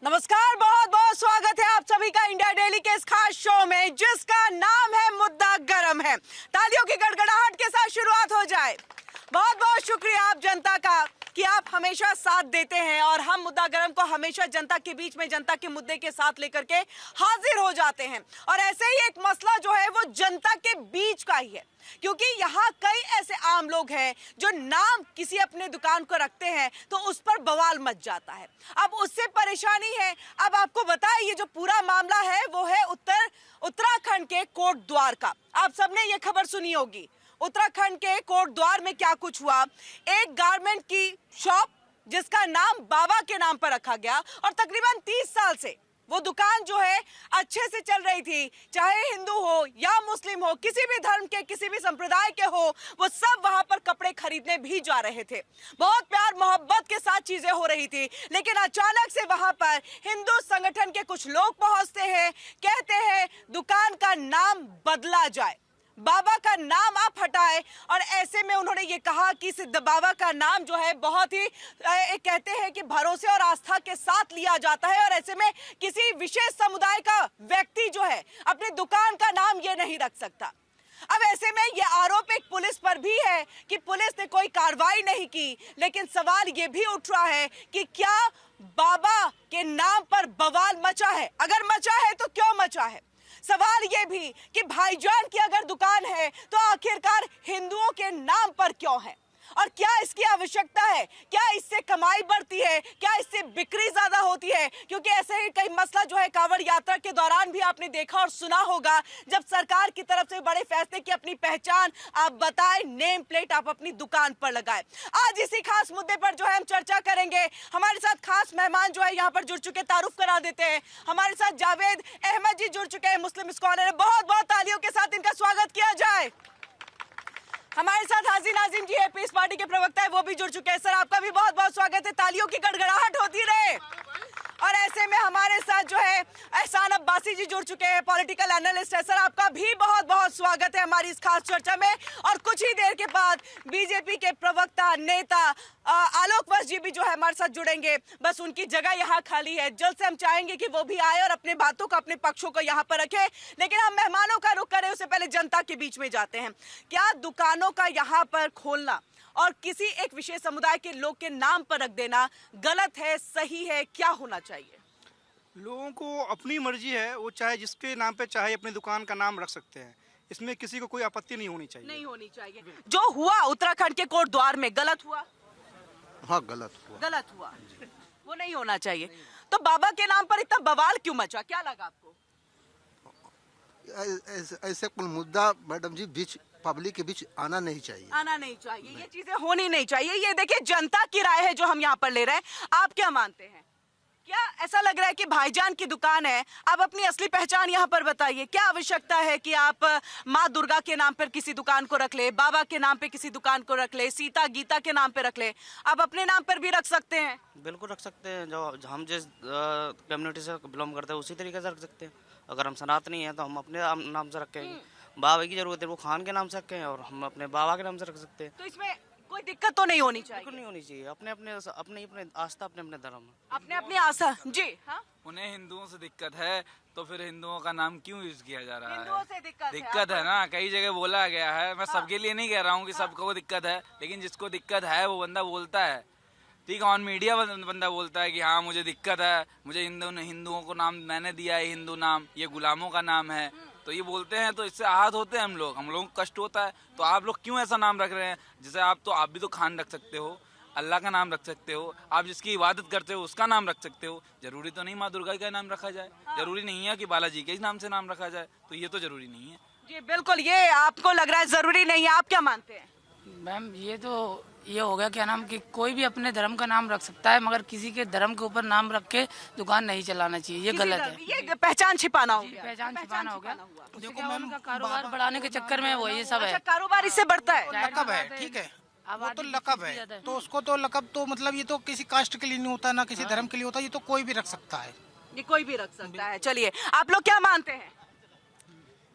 नमस्कार, बहुत बहुत स्वागत है आप सभी का इंडिया डेली के इस खास शो में जिसका नाम है मुद्दा गरम है। तालियों की गड़गड़ाहट के साथ शुरुआत हो जाए। बहुत बहुत शुक्रिया आप जनता का कि आप हमेशा साथ देते हैं और हम मुद्दा गरम को हमेशा जनता के बीच में जनता के मुद्दे के साथ लेकर के हाजिर हो जाते हैं। और ऐसे ही एक मसला जो है वो जनता के बीच का ही है, क्योंकि यहाँ कई ऐसे आम लोग हैं जो नाम किसी अपने दुकान को रखते हैं तो उस पर बवाल मच जाता है। अब उससे परेशानी है। अब आपको बताएं, ये जो पूरा मामला है वो है उत्तराखंड के कोटद्वार का। आप सबने ये खबर सुनी होगी, उत्तराखंड के कोटद्वार में क्या कुछ हुआ। एक गारमेंट की शॉप जिसका नाम बाबा के नाम पर रखा गया और तकरीबन 30 साल से वो दुकान जो है अच्छे से चल रही थी। चाहे हिंदू हो या मुस्लिम हो, किसी भी धर्म के किसी भी संप्रदाय के हो, वो सब वहां पर कपड़े खरीदने भी जा रहे थे। बहुत प्यार मोहब्बत के साथ चीजें हो रही थी। लेकिन अचानक से वहां पर हिंदू संगठन के कुछ लोग पहुंचते हैं, कहते हैं दुकान का नाम बदला जाए, बाबा का नाम आप हटाएं। और ऐसे में उन्होंने ये कहा कि सिद्ध बाबा का नाम जो है बहुत ही कहते हैं कि भरोसे और आस्था के साथ लिया जाता है और ऐसे में किसी विशेष समुदाय का व्यक्ति जो है अपनी दुकान का नाम ये नहीं रख सकता। अब ऐसे में ये आरोप एक पुलिस पर भी है कि पुलिस ने कोई कार्रवाई नहीं की। लेकिन सवाल ये भी उठ रहा है कि क्या बाबा के नाम पर बवाल मचा है? अगर मचा है तो क्यों मचा है? सवाल ये भी कि भाईजान की अगर दुकान है तो आखिरकार हिंदुओं के नाम पर क्यों है और क्या इसकी आवश्यकता है? क्या इससे कमाई बढ़ती है? क्या इससे बिक्री ज्यादा होती है? क्योंकि ऐसे ही कई मसला जो है कांवड़ यात्रा के दौरान भी आपने देखा और सुना होगा, जब सरकार की तरफ से बड़े फैसले की अपनी पहचान आप बताएं, नेम प्लेट आप अपनी दुकान पर लगाएं। आज इसी खास मुद्दे पर जो है हम चर्चा करेंगे। हमारे साथ खास मेहमान जो है यहाँ पर जुड़ चुके, तारुफ करा देते हैं। हमारे साथ जावेद अहमद जी जुड़ चुके हैं, मुस्लिम स्कॉलर है। बहुत बहुत तालियों के साथ इनका स्वागत किया जाए। हमारे साथ हाजी नाजिम जी है, पीस पार्टी के प्रवक्ता है, वो भी जुड़ चुके हैं। सर आपका भी बहुत बहुत स्वागत है, तालियों की गड़गड़ाहट होती रहे। और ऐसे में हमारे साथ जो है एहसान अब्बासी जी जुड़ चुके हैं, पॉलिटिकल एनालिस्ट है। सर आपका भी बहुत बहुत स्वागत है हमारी इस खास चर्चा में। और कुछ ही देर के बाद बीजेपी के प्रवक्ता नेता आलोक वत्स जी भी जो है हमारे साथ जुड़ेंगे। बस उनकी जगह यहाँ खाली है, जल्द से हम चाहेंगे कि वो भी आए और अपने बातों को, अपने पक्षों को यहाँ पर रखे। लेकिन हम मेहमानों का रुख करें उससे पहले जनता के बीच में जाते हैं। क्या दुकानों का यहाँ पर खोलना और किसी एक विशेष समुदाय के लोग के नाम पर रख देना गलत है, सही है? क्या होना चाहिए? लोगों को अपनी मर्जी है, वो चाहे जिसके नाम पे चाहे अपनी दुकान का नाम रख सकते हैं। इसमें किसी को कोई आपत्ति नहीं होनी चाहिए। नहीं होनी चाहिए। जो हुआ उत्तराखंड के कोटद्वार में गलत हुआ? हाँ, गलत हुआ, वो नहीं होना चाहिए। तो बाबा के नाम पर इतना बवाल क्यों मचा? क्या लगा आपको? ऐसे कुल मुद्दा मैडम जी बीच पब्लिक के बीच आना नहीं चाहिए। ये चीजें होनी नहीं चाहिए। ये देखिए जनता की राय है जो हम यहाँ पर ले रहे हैं। आप क्या मानते हैं? क्या ऐसा लग रहा है कि भाईजान की दुकान है, आप अपनी असली पहचान यहाँ पर बताइए। क्या आवश्यकता है कि आप माँ दुर्गा के नाम पर किसी दुकान को रख ले, बाबा के नाम पे किसी दुकान को रख ले, सीता गीता के नाम पे रख ले? आप अपने नाम पर भी रख सकते हैं। बिल्कुल रख सकते हैं। जो हम जिस कम्युनिटी से बिलोंग करते हैं उसी तरीके से रख सकते हैं। अगर हम सनातनी हैं तो हम अपने नाम से रखेंगे। बाबा की जरूरत है वो खान के नाम से रखें और हम अपने बाबा के नाम से रख सकते हैं। तो इसमें कोई दिक्कत तो नहीं होनी चाहिए? बिल्कुल नहीं होनी चाहिए। अपने अपने आस्था, अपने अपने धर्म, अपने अपनी आस्था जी। हाँ, उन्हें हिंदुओं से दिक्कत है तो फिर हिंदुओं का नाम क्यों यूज किया जा रहा है? हिंदुओं से दिक्कत है ना, कई जगह बोला गया है। मैं सबके लिए नहीं कह रहा हूँ कि सबको दिक्कत है, लेकिन जिसको दिक्कत है वो बंदा बोलता है। ठीक है, ऑन मीडिया बंदा बोलता है कि हाँ मुझे दिक्कत है, मुझे हिंदुओं को नाम मैंने दिया है, हिंदू नाम ये गुलामों का नाम है, तो ये बोलते हैं तो इससे आहत होते हैं हम लोगों को कष्ट होता है। तो आप लोग क्यों ऐसा नाम रख रहे हैं? जैसे आप भी तो खान रख सकते हो, अल्लाह का नाम रख सकते हो, आप जिसकी इबादत करते हो उसका नाम रख सकते हो। जरूरी तो नहीं माँ दुर्गा का नाम रखा जाए, जरूरी नहीं है कि बालाजी के नाम से नाम रखा जाए, तो ये तो जरूरी नहीं है। जी बिल्कुल, ये आपको लग रहा है जरूरी नहीं है। आप क्या मानते हैं? मैम ये हो गया क्या नाम कि कोई भी अपने धर्म का नाम रख सकता है, मगर किसी के धर्म के ऊपर नाम रख के दुकान नहीं चलाना चाहिए। ये गलत है। ये पहचान छिपाना हो गया। पहचान छिपाना हो गया। देखो मैम, कारोबार बढ़ाने के चक्कर में वो ये सब है। कारोबार इससे बढ़ता है। लकब है, ठीक है, वो तो लकब है, तो उसको तो लकब तो मतलब ये तो किसी कास्ट के लिए नहीं होता, ना किसी धर्म के लिए होता, ये तो कोई भी रख सकता है। ये कोई भी रख सकता है। चलिए, आप लोग क्या मानते हैं?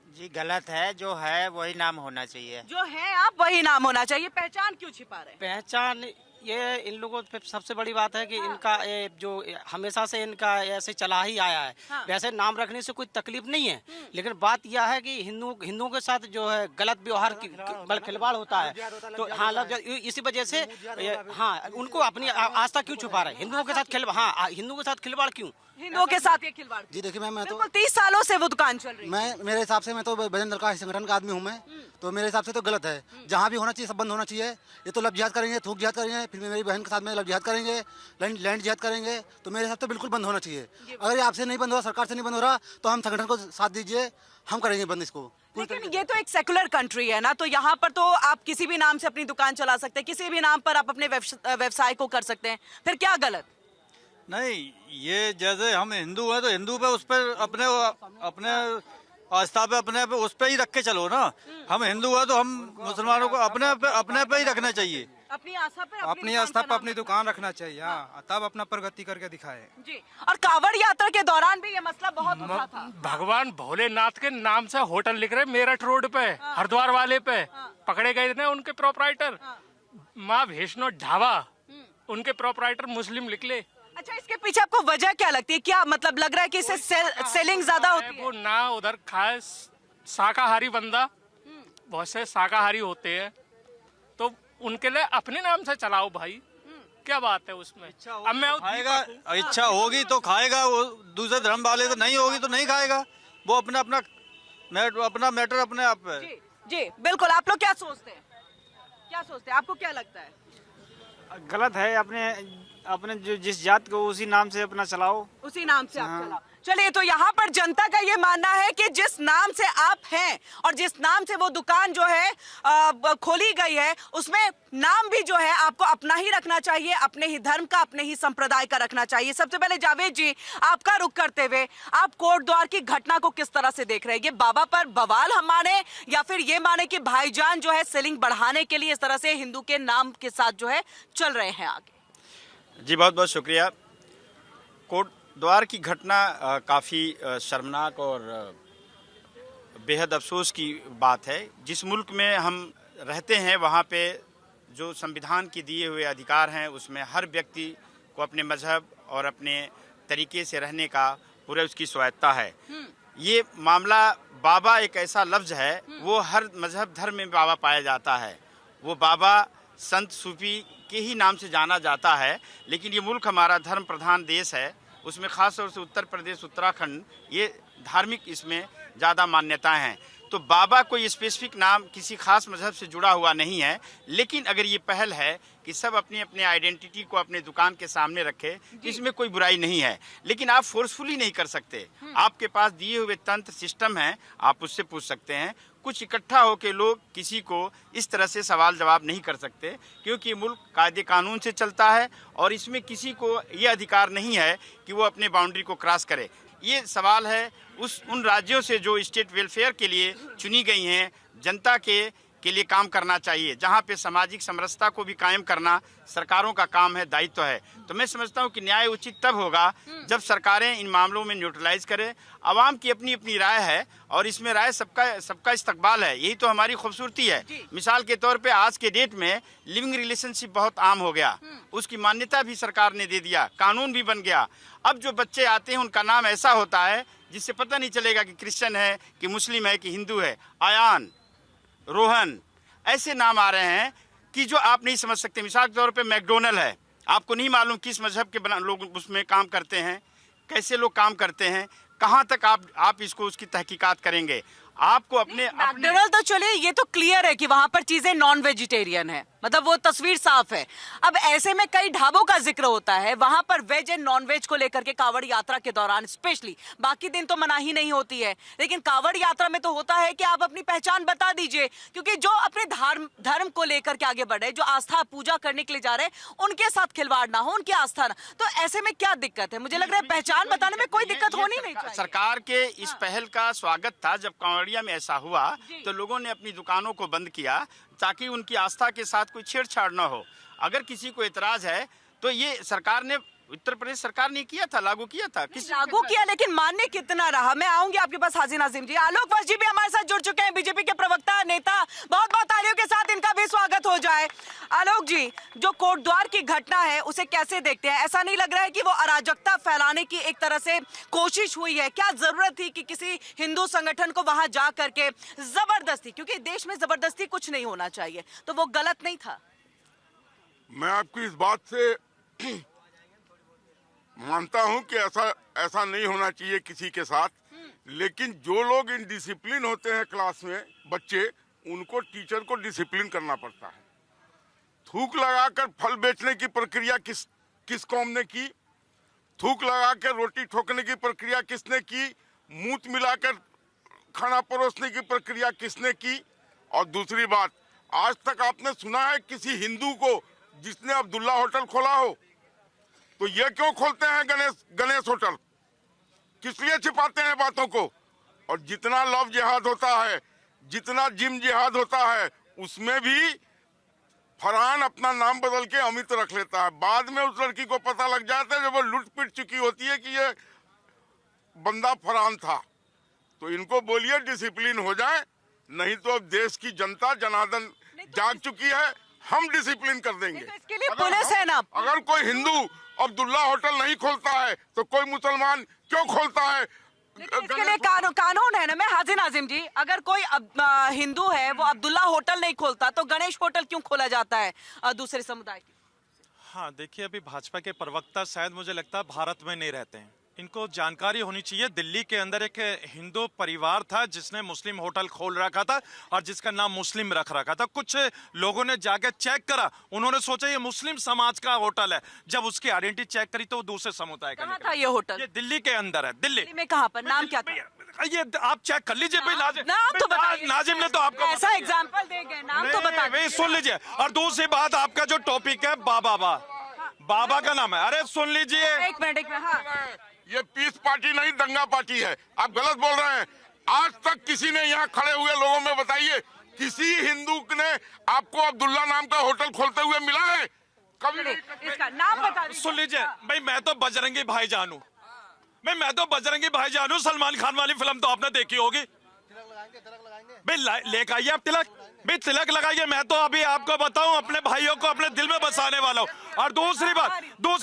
जी गलत है, जो है वही नाम होना चाहिए। जो है आप वही नाम होना चाहिए। पहचान क्यों छिपा रहे हैं? पहचान ये इन लोगों पे सबसे बड़ी बात है कि इनका जो हमेशा से इनका ऐसे चला ही आया है। वैसे नाम रखने से कोई तकलीफ नहीं है, लेकिन बात यह है कि हिंदुओं के साथ जो है गलत व्यवहार खिलवाड़ होता है। तो हाँ, इसी वजह से हाँ, उनको अपनी आस्था क्यों छुपा रहे? हिंदुओं के साथ हिंदुओं के साथ खिलवाड़ क्यों? हिंदुओं के साथ ये खिलवाड़? जी देखिए मैम, मैं तो 30 सालों से वो दुकान चल रही है। मैं मेरे हिसाब से मैं तो बजरंग दल का संगठन का आदमी हूँ मैं, तो मेरे हिसाब से तो गलत है। जहाँ भी होना चाहिए सब बंद होना चाहिए। ये तो लब जिहाद करेंगे, थूक जिहाद करेंगे, फिर मेरी बहन के साथ में लब जिहाद करेंगे, लैंड जिहाद करेंगे, तो मेरे हिसाब से बिल्कुल बंद होना चाहिए। अगर ये आपसे नहीं बंद हो रहा, सरकार से नहीं बंद हो रहा, तो हम संगठन को साथ दीजिए, हम करेंगे बंद इसको। लेकिन ये तो एक सेकुलर कंट्री है ना, तो यहाँ पर तो आप किसी भी नाम से अपनी दुकान चला सकते हैं, किसी भी नाम पर आप अपने व्यवसाय को कर सकते हैं, फिर क्या गलत? नहीं, ये जैसे हम हिंदू हैं तो हिंदू पे उस पर अपने आस्था पे अपने पे उस पे ही रख के चलो ना। हम हिंदू हैं तो हम मुसलमानों को अपने पे ही रखना चाहिए। अपनी आस्था पर अपनी आस्था पर अपनी दुकान रखना चाहिए, हाँ, तब अपना प्रगति करके दिखाए जी। और कांवड़ यात्रा के दौरान भी ये मसला बहुत उठा था। भगवान भोलेनाथ के नाम से होटल लिख रहे मेरठ रोड पे, हरिद्वार वाले पे पकड़े गए थे उनके प्रोपराइटर। माँ वैष्णो ढाबा, उनके प्रोपराइटर मुस्लिम निकले। अच्छा, इसके पीछे आपको वजह क्या लगती है? क्या मतलब लग रहा है कि इससे सेलिंग ज्यादा होती है? वो ना उधर खाए, शाकाहारी बंदा, बहुत से शाकाहारी होते हैं, तो उनके लिए अपने नाम से चलाओ भाई, क्या बात है उसमें? अब मैं खाएगा, इच्छा होगी तो खाएगा, वो दूसरे धर्म वाले तो नहीं होगी तो नहीं खाएगा। वो अपना मैटर अपने आप है। जी बिल्कुल। आप लोग क्या सोचते हैं? आपको क्या लगता है? गलत है। अपने जो जिस जात को उसी नाम से अपना चलाओ, उसी नाम से आप चलाओ। चलिए, तो यहाँ पर जनता का ये मानना है कि जिस नाम से आप हैं और जिस नाम से वो दुकान जो है खोली गई है, उसमें नाम भी जो है आपको अपना ही रखना चाहिए, अपने ही धर्म का, अपने ही संप्रदाय का रखना चाहिए। सबसे पहले जावेद जी, आपका रुख करते हुए, आप कोट द्वार की घटना को किस तरह से देख रहे हैं? ये बाबा पर बवाल हम माने या फिर ये माने कि भाईजान जो है सेलिंग बढ़ाने के लिए इस तरह से हिंदू के नाम के साथ जो है चल रहे हैं आगे? जी बहुत बहुत शुक्रिया। कोट द्वार की घटना काफ़ी शर्मनाक और बेहद अफसोस की बात है। जिस मुल्क में हम रहते हैं वहाँ पे जो संविधान के दिए हुए अधिकार हैं, उसमें हर व्यक्ति को अपने मजहब और अपने तरीके से रहने का पूरा उसकी स्वायत्ता है। ये मामला बाबा एक ऐसा लफ्ज़ है, वो हर मजहब धर्म में बाबा पाया जाता है। वो बाबा संत सूफी के ही नाम से जाना जाता है, लेकिन ये मुल्क हमारा धर्म प्रधान देश है, उसमें ख़ास तौर से उत्तर प्रदेश, उत्तराखंड, ये धार्मिक इसमें ज़्यादा मान्यताएं हैं। तो बाबा कोई स्पेसिफिक नाम किसी खास मजहब से जुड़ा हुआ नहीं है, लेकिन अगर ये पहल है कि सब अपनी अपनी आइडेंटिटी को अपने दुकान के सामने रखे, इसमें कोई बुराई नहीं है। लेकिन आप फोर्सफुली नहीं कर सकते। आपके पास दिए हुए तंत्र सिस्टम है, आप उससे पूछ सकते हैं। कुछ इकट्ठा होकर लोग किसी को इस तरह से सवाल जवाब नहीं कर सकते, क्योंकि ये मुल्क कायदे कानून से चलता है और इसमें किसी को ये अधिकार नहीं है कि वो अपने बाउंड्री को क्रॉस करे। ये सवाल है उन राज्यों से जो स्टेट वेलफेयर के लिए चुनी गई हैं, जनता के लिए काम करना चाहिए, जहाँ पे सामाजिक समरसता को भी कायम करना सरकारों का काम है, दायित्व है। तो मैं समझता हूँ कि न्याय उचित तब होगा जब सरकारें इन मामलों में न्यूट्रलाइज करें। आवाम की अपनी अपनी राय है और इसमें राय सबका इस्तकबाल है, यही तो हमारी खूबसूरती है। मिसाल के तौर पे आज के डेट में लिविंग रिलेशनशिप बहुत आम हो गया, उसकी मान्यता भी सरकार ने दे दिया, कानून भी बन गया। अब जो बच्चे आते हैं उनका नाम ऐसा होता है जिससे पता नहीं चलेगा कि क्रिश्चियन है कि मुस्लिम है कि हिंदू है। आयान, रोहन, ऐसे नाम आ रहे हैं कि जो आप नहीं समझ सकते। मिसाल के तौर पे मैकडोनल्ड है, आपको नहीं मालूम किस मजहब के लोग उसमें काम करते हैं, कैसे लोग काम करते हैं, कहाँ तक आप इसको उसकी तहकीकात करेंगे। आपको अपने मैकडोनल्ड तो चलिए, ये तो क्लियर है कि वहां पर चीजें नॉन वेजिटेरियन है, मतलब वो तस्वीर साफ है। अब ऐसे में कई ढाबों का जिक्र होता है, वहां पर वेज एंड नॉन वेज को लेकर के कांवड़ यात्रा के दौरान स्पेशली, बाकी दिन तो मनाही नहीं होती है, लेकिन कांवड़ यात्रा में तो होता है कि आप अपनी पहचान बता दीजिए, क्योंकि जो अपने धर्म को लेकर के आगे बढ़े, जो आस्था पूजा करने के लिए जा रहे हैं, उनके साथ खिलवाड़ ना हो, उनकी आस्था ना। तो ऐसे में क्या दिक्कत है? मुझे लग रहा है पहचान बताने में कोई दिक्कत होनी नहीं चाहिए। सरकार के इस पहल का स्वागत था। जब कांवड़िया में ऐसा हुआ तो लोगों ने अपनी दुकानों को बंद किया ताकि उनकी आस्था के साथ कोई छेड़छाड़ न हो। अगर किसी को एतराज है तो ये सरकार ने उत्तर प्रदेश सरकार ने किया था, लागू किया था। लागू किया, लेकिन मान्य कितना रहा? मैं आऊंगी आपके पास हाजी नाजिम जी। आलोक वर्ष जी भी हमारे साथ जुड़ चुके हैं, बीजेपी के प्रवक्ता नेता। बहुत बहुत तालियों के साथ इनका भी स्वागत हो जाए। आलोक जी, जो कोटद्वार की घटना है उसे कैसे देखते हैं? ऐसा नहीं लग रहा है कि वो अराजकता फैलाने की एक तरह से कोशिश हुई है? क्या जरूरत थी कि किसी हिंदू संगठन को वहां जा करके जबरदस्ती, क्योंकि देश में जबरदस्ती कुछ नहीं होना चाहिए, तो वो गलत नहीं था? मैं आपकी इस बात से मानता हूं कि ऐसा नहीं होना चाहिए किसी के साथ, लेकिन जो लोग इनडिसिप्लिन होते हैं क्लास में, बच्चे, उनको टीचर को डिसिप्लिन करना पड़ता है। थूक लगाकर फल बेचने की प्रक्रिया किस कौम ने की? थूक लगाकर रोटी ठोकने की प्रक्रिया किसने की? मूत मिलाकर खाना परोसने की प्रक्रिया किसने की? और दूसरी बात, आज तक आपने सुना है किसी हिंदू को जिसने अब्दुल्ला होटल खोला हो? तो ये क्यों खोलते हैं गणेश होटल? किस लिए छिपाते हैं बातों को? और जितना लव जिहाद होता है, जितना जिम जिहाद होता है, उसमें भी फरहान अपना नाम बदल के अमित रख लेता है। बाद में उस लड़की को पता लग जाता है जब वो लुट पिट चुकी होती है कि ये बंदा फरहान था। तो इनको बोलिए डिसिप्लिन हो जाए, नहीं तो अब देश की जनता जनार्दन जाग चुकी है, हम डिसिप्लिन कर देंगे। तो इसके लिए पुलिस है ना? अगर कोई हिंदू अब्दुल्ला होटल नहीं खोलता है तो कोई मुसलमान क्यों खोलता है? इसके लिए कानून है ना। मैं हाजी नाजिम जी, अगर कोई हिंदू है वो अब्दुल्ला होटल नहीं खोलता तो गणेश होटल क्यों खोला जाता है दूसरे समुदाय के? हाँ, देखिए, अभी भाजपा के प्रवक्ता शायद मुझे लगता है भारत में नहीं रहते हैं। इनको जानकारी होनी चाहिए। दिल्ली के अंदर एक हिंदू परिवार था जिसने मुस्लिम होटल खोल रखा था और जिसका नाम मुस्लिम रख रखा था। कुछ लोगों ने जाके चेक करा, उन्होंने सोचा ये मुस्लिम समाज का होटल है। जब उसकी आइडेंटिटी चेक करी तो वो दूसरे समुदाय का था। ये होटल ये दिल्ली के अंदर है। दिल्ली में कहाँ पर? नाम क्या था? ये आप चेक कर लीजिए भाई। नाम तो बताइए। नाजिम ने तो आपको ऐसा एग्जाम्पल दे गए, नाम तो बताइए। सुन लीजिए। और दूसरी बात, आपका जो टॉपिक है बाबा का नाम है। अरे सुन लीजिए, एक मिनट। हाँ, ये पीस पार्टी नहीं, दंगा पार्टी है। आप गलत बोल रहे हैं। आज तक किसी ने यहाँ खड़े हुए लोगों में बताइए, किसी हिंदू ने आपको अब्दुल्ला नाम का होटल खोलते हुए मिला है? कभी नहीं। इसका नाम बता दीजिए। सुन लीजिए भाई, मैं तो बजरंगी भाईजान हूँ। मैं तो बजरंगी भाईजान हूँ। सलमान खान वाली फिल्म तो आपने देखी होगी भाई। लेकर आइए आप तिलक भाई, तिलक लगाइए। मैं तो अभी आपको बताऊं, अपने भाइयों को अपने दिल में बसाने वाला हूं। और दूसरी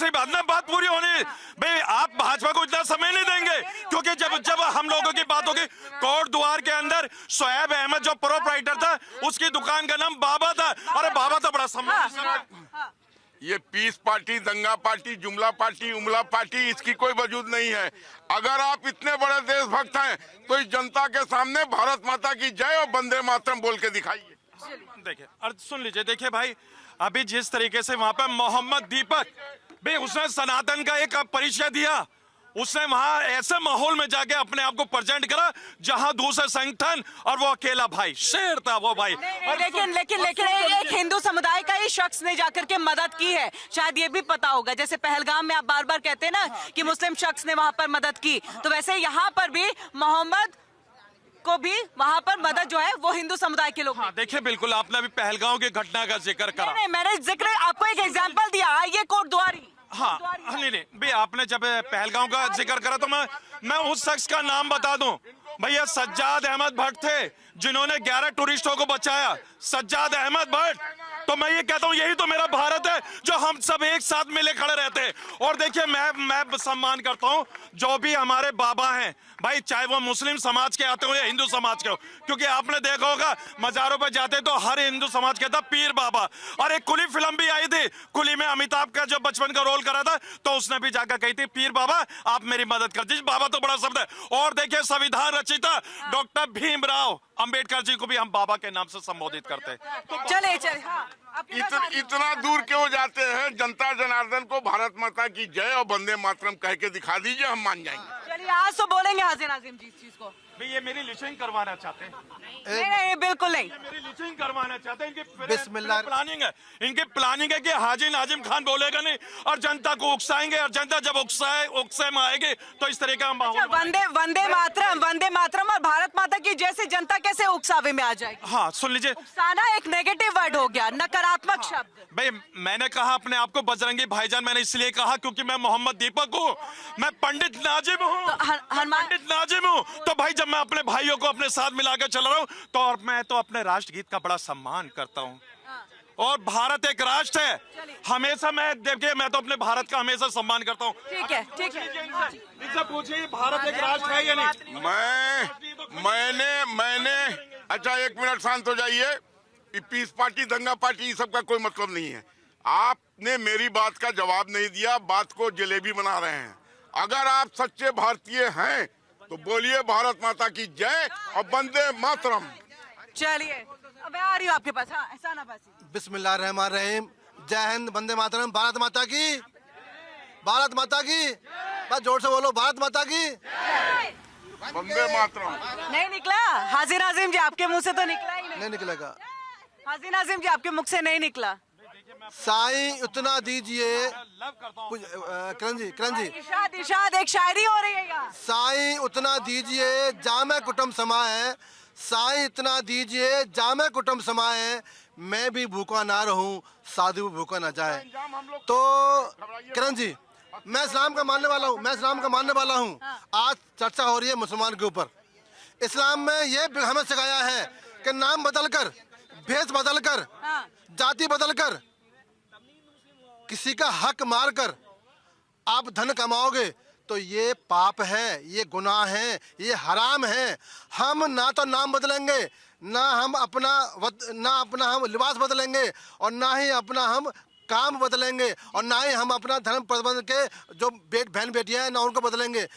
बात ना, बात पूरी होनी भाई। आप भाजपा को इतना समय नहीं देंगे, क्योंकि जब हम लोगों की बात होगी, कोटद्वार के अंदर शोएब अहमद जो प्रोप्राइटर था, उसकी दुकान का नाम बाबा था। अरे बाबा तो बड़ा सम्मान। ये पीस पार्टी, दंगा पार्टी, जुमला पार्टी, उमला पार्टी, इसकी कोई वजूद नहीं है। अगर आप इतने बड़े देशभक्त हैं तो इस जनता के सामने भारत माता की जय और वंदे मातरम बोल के दिखाइए। देखिए, और सुन लीजिए, देखिए भाई, अभी जिस तरीके से वहां पर मोहम्मद दीपक भाई, उसने सनातन का एक परिचय दिया। उसने वहां ऐसे माहौल में जाके अपने आप को प्रेजेंट करा जहां दूसरे संगठन, और वो अकेला भाई शेर था वो भाई। लेकिन एक हिंदू समुदाय का ही शख्स ने जाकर के मदद की है, शायद ये भी पता होगा। जैसे पहलगाम में आप बार बार कहते हैं ना कि मुस्लिम शख्स ने वहां पर मदद की, तो वैसे यहाँ पर भी मोहम्मद को भी वहाँ पर मदद जो है वो हिंदू समुदाय के लोग। हाँ, देखिए, बिल्कुल आपने अभी पहलगाम की घटना का जिक्र करा। नहीं, मैंने जिक्र आपको एक एग्जांपल दिया, ये कोटद्वार। हाँ, नहीं भाई, आपने जब पहलगाम का जिक्र करा तो मैं उस शख्स का नाम बता दूं। भैया, सज्जाद अहमद भट्ट थे जिन्होंने 11 टूरिस्टों को बचाया। सज्जाद अहमद भट्ट। तो मैं ये कहता हूँ, यही तो मेरा भारत है, जो हम सब एक साथ मिले खड़े रहते हैं। और देखिए, मैं सम्मान करता हूँ जो भी हमारे बाबा हैं भाई, चाहे वो मुस्लिम समाज के आते हो या हिंदू समाज के हो, क्योंकि आपने देखा होगा मजारों पर जाते तो हर हिंदू समाज कहता पीर बाबा। और एक कुली फिल्म भी आई थी, कुली में अमिताभ का जो बचपन का रोल करा था, तो उसने भी जाकर कही थी, पीर बाबा आप मेरी मदद कर दीजिए। बाबा तो बड़ा शब्द है। और देखिए, संविधान रचिता डॉक्टर भीमराव अंबेडकर जी को भी हम बाबा के नाम से संबोधित करते हैं। तो चले हाँ, इतना दूर क्यों जाते हैं? जनता जनार्दन को भारत माता की जय और वंदे मातरम कह के दिखा दीजिए, हम मान जाएंगे। चलिए, आज तो बोलेंगे हाजी नाजिम जी इस चीज को। भाई ये मेरी लिचिंग करवाना चाहते हैं, नहीं नहीं बिल्कुल नहीं। मेरी लिचिंग करवाना चाहते हैं। इनकी बिस्मिल्लाह। प्लानिंग है, इनकी प्लानिंग है कि हाजी नाजिम खान बोलेगा नहीं और जनता को उकसाएंगे, और जनता जब उकसाए में आएगी तो इस तरह का माहौल। वंदे मातरम और भारत माता की जैसे जनता कैसे उकसावे में आ जाएगी? हाँ सुन लीजिए, उकसाना एक नेगेटिव वर्ड हो गया, नकारात्मक शब्द। भाई मैंने कहा अपने आप को बजरंगी भाईजान, मैंने इसलिए कहा क्योंकि मैं मोहम्मद दीपक हूँ, मैं पंडित नाजिम हूँ, पंडित नाजिम हूँ। तो भाई जब मैं अपने भाइयों को अपने साथ मिलाकर चल रहा हूँ तो और मैं तो अपने राष्ट्रगीत का बड़ा सम्मान करता हूँ, और भारत एक राष्ट्र है, हमेशा मैं देखिए मैं तो अपने भारत का हमेशा सम्मान करता हूँ। ठीक है ठीक है, इनसे पूछिए भारत एक राष्ट्र है या नहीं। मैंने अच्छा 1 मिनट शांत हो जाइए। पीस पार्टी, दंगा पार्टी, ये सब का कोई मतलब नहीं है। आपने मेरी बात का जवाब नहीं दिया, बात को जलेबी बना रहे हैं। अगर आप सच्चे भारतीय हैं तो बोलिए भारत माता की जय और वंदे मातरम। चलिए अब मैं आ रही हूँ आपके पास। हाँ एहसान अब्बासी। बिस्मिल्लाहिर्रहमानिर्रहीम। जय हिंद, वंदे मातरम, भारत माता की, भारत माता की। बस जोर से बोलो, भारत माता की, वंदे मातरम। नहीं निकला हाजी नाजिम जी, आपके मुंह से तो निकला ही नहीं। निकलेगा। हाजी नाजिम जी आपके मुख से नहीं निकला। साईं उतना दीजिए, करण जी इरशाद इरशाद, एक शायरी हो रही है यहाँ। साईं उतना दीजिए जामे कुटुम समाए, साईं इतना दीजिए जामे कुटुम समाए, मैं भी भूखा ना रहूं साधु भी भूखा ना जाए। तो करण जी, मैं इस्लाम का मानने वाला हूँ, आज चर्चा हो रही है मुसलमान के ऊपर। इस्लाम में ये हमें सिखाया है कि नाम बदलकर, भेष बदलकर, जाति बदलकर, किसी का हक मारकर आप धन कमाओगे तो ये पाप है, ये गुनाह है, ये हराम है। हम ना तो नाम बदलेंगे, ना अपना हम लिबास बदलेंगे, और ना ही अपना हम काम बदलेंगे, और ना ही हम अपना धर्म प्रबंध के जो बहन बेटियां हैं ना उनको बदलेंगे।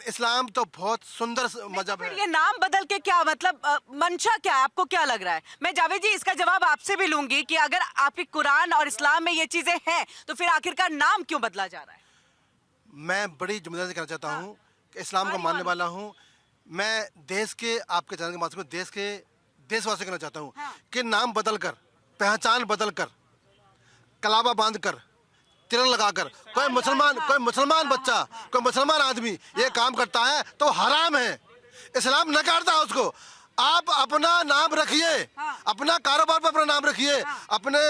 इस्लाम तो बहुत सुंदर मजहब है। ये नाम बदल के क्या मतलब, मंशा क्या है, आपको क्या लग रहा है? मैं जावेद जी इसका जवाब आपसे भी लूंगी कि अगर आपके कुरान और इस्लाम में ये चीजें हैं तो फिर आखिरकार नाम क्यों बदला जा रहा है? मैं बड़ी जिम्मेदारी से कहना चाहता हूँ कि इस्लाम का मानने वाला हूँ। मैं देश के, आपके चैनल के माध्यम से देश के देशवासी कहना चाहता हूँ कि नाम बदलकर, पहचान बदलकर, कलाबा बांधकर, तिरंगा लगाकर कोई मुसलमान बच्चा, कोई मुसलमान आदमी ये काम करता है तो हराम है, इस्लाम नकारता है उसको। आप अपना नाम रखिए, अपना कारोबार पर अपना नाम रखिए, अपने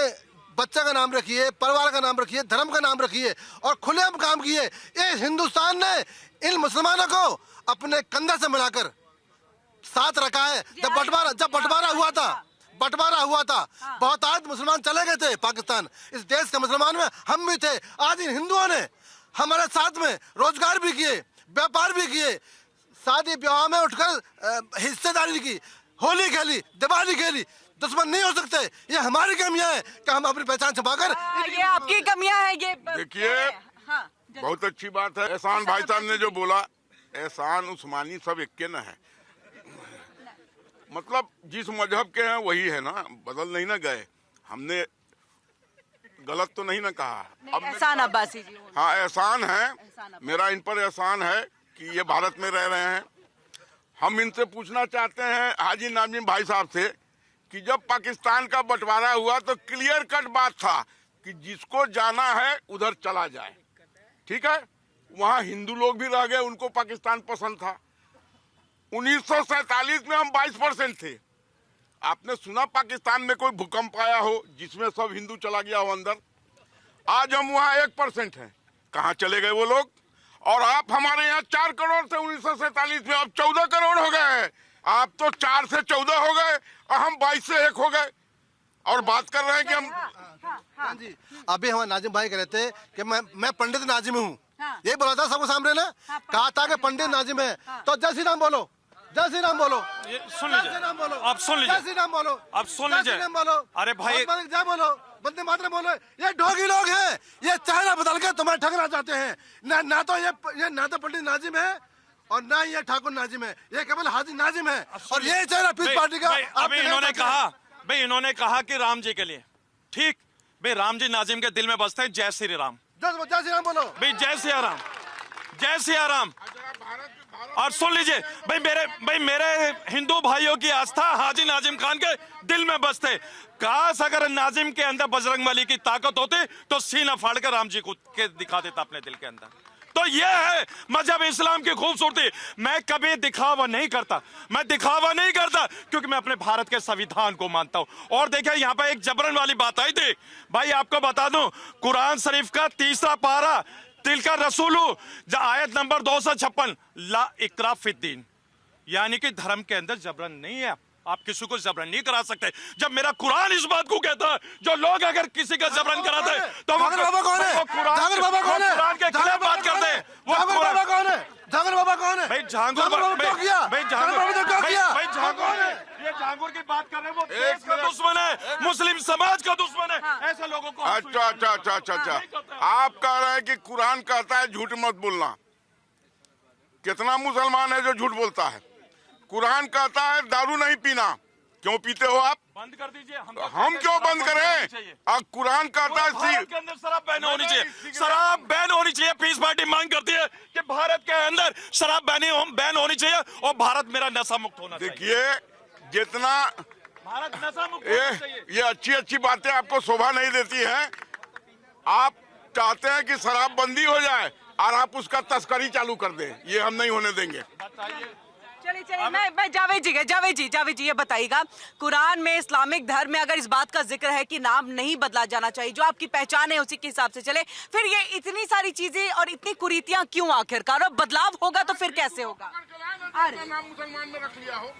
बच्चे का नाम रखिए, परिवार का नाम रखिए, धर्म का नाम रखिए, और खुलेआम काम किए। ये हिंदुस्तान ने इन मुसलमानों को अपने कंधे से मिलाकर साथ रखा है। जब बंटवारा हुआ था, बहुत आज मुसलमान चले गए थे पाकिस्तान, इस देश के मुसलमान में हम भी थे। आज इन हिंदुओं ने हमारे साथ में रोजगार भी किए, व्यापार भी किए, शादी ब्याह में उठकर हिस्सेदारी की, होली खेली, दिवाली खेली। दुश्मन नहीं हो सकते। ये हमारी कमियां है कि हम अपनी पहचान छुपाकर, ये आपकी कमियां है। ये देखिए बहुत अच्छी बात है। एहसान भाई साहब ने जो बोला, एहसान उस्मानी सब एक के न है, मतलब जिस मजहब के हैं वही है ना, बदल नहीं ना गए। हमने गलत तो नहीं ना कहा। अब एहसान अब्बासी जी, हाँ एहसान है, मेरा इन पर एहसान है कि ये भारत में रह रहे हैं। हम इनसे पूछना चाहते हैं हाजी नाजिम भाई साहब से कि जब पाकिस्तान का बंटवारा हुआ तो क्लियर कट बात था कि जिसको जाना है उधर चला जाए, ठीक है। वहाँ हिंदू लोग भी रह गए, उनको पाकिस्तान पसंद था। 1947 में हम 22% थे। आपने सुना पाकिस्तान में कोई भूकंप आया हो जिसमें सब हिंदू चला गया हो अंदर? आज हम वहाँ 1% हैं। कहाँ चले गए वो लोग? और आप हमारे यहाँ 4 करोड़ थे 1947 में, अब 14 करोड़ हो गए हैं। आप तो 4 से 14 हो गए और हम 22 से 1 हो गए, और बात कर रहे हैं कि हम हाँ जी। अभी हमारे नाजिम भाई कह रहे थे कि मैं पंडित नाजिम हूँ, ये बोला था सबको सामने ना, कहा था कि पंडित नाजिम है। तो जय श्री राम बोलो, जय श्री राम बोलो, सुन लीजिए, आप सुन लीजिए, जय श्री राम बोलो, आप सुन लीजिए, अरे भाई जय बोलो, वंदे मातरम बोलो। ये ढोंगी लोग हैं, ये चेहरा बदल के तुम्हें ठगना चाहते हैं। ना तो पंडित नाजिम है और ना ये ठाकुर नाजिम है, ये केवल हाजी नाजिम है। और ये चेहरा पीस पार्टी का। अभी इन्होंने कहा कि राम जी के लिए, ठीक भाई, राम जी नाजिम के दिल में बसते हैं। जय श्री राम, जय श्री राम बोलो भाई, जय सिया राम, जय सिया राम। और सुन लीजिए भाई मेरे हिंदू भाइयों की आस्था हाजी नाजिम खान के दिल में बसते। काश अगर नाजिम के अंदर बजरंगबली की ताकत होती तो सीना फाड़ कर राम जी को के दिखा देता अपने दिल के अंदर। तो ये है मजहब इस्लाम की खूबसूरती। मैं कभी दिखावा नहीं करता, मैं दिखावा नहीं करता क्योंकि मैं अपने भारत के संविधान को मानता हूं। और देखिए यहाँ पे एक जबरन वाली बात आई थी भाई, आपको बता दूं कुरान शरीफ का 3रा पारा तिलका रसूलू आयत नंबर 256 ला इकरा फिद्दीन, यानी कि धर्म के अंदर जबरन नहीं है, आप किसी को जबरन नहीं करा सकते। जब मेरा कुरान इस बात को कहता है जो लोग अगर किसी का जबरन कराते हैं तो वो जागर बाबा कौन है? जागर बाबा कौन है? कुरान के खिलाफ बात करते हैं। वो जागर बाबा कौन है? जागर बाबा कौन है? भाई झांगुर ये झांगुर की बात कर रहे हैं, वो देश का दुश्मन है, मुस्लिम समाज का दुश्मन है। ऐसे लोगों को अच्छा आप कह रहे हैं कि कुरान कहता है झूठ मत बोलना। कितना मुसलमान है जो झूठ बोलता है? कुरान कहता है दारू नहीं पीना, क्यों पीते हो आप? बंद कर दीजिए। हम क्यों बंद करें? अब कुरान कहता है भारत के अंदर शराब बैन होनी चाहिए, शराब बैन होनी चाहिए। पीस पार्टी मांग करती है कि भारत के अंदर शराब बैन होनी चाहिए और भारत मेरा नशा मुक्त होना चाहिए। देखिए जितना भारत नशा मुक्त होना चाहिए। ये अच्छी बातें आपको शोभा नहीं देती हैं। आप चाहते हैं कि शराबबंदी हो जाए और आप उसका तस्करी चालू कर दें, ये हम नहीं होने देंगे। चलिए मैं जावेद जी ये बताइएगा, कुरान में इस्लामिक धर्म में अगर इस बात का जिक्र है कि नाम नहीं बदला जाना चाहिए, जो आपकी पहचान है उसी के हिसाब से चले, फिर ये इतनी सारी चीजें और इतनी कुरीतियां क्यों आखिरकार? और बदलाव होगा तो फिर कैसे होगा? नाम मुसलमान में रख लिया हो,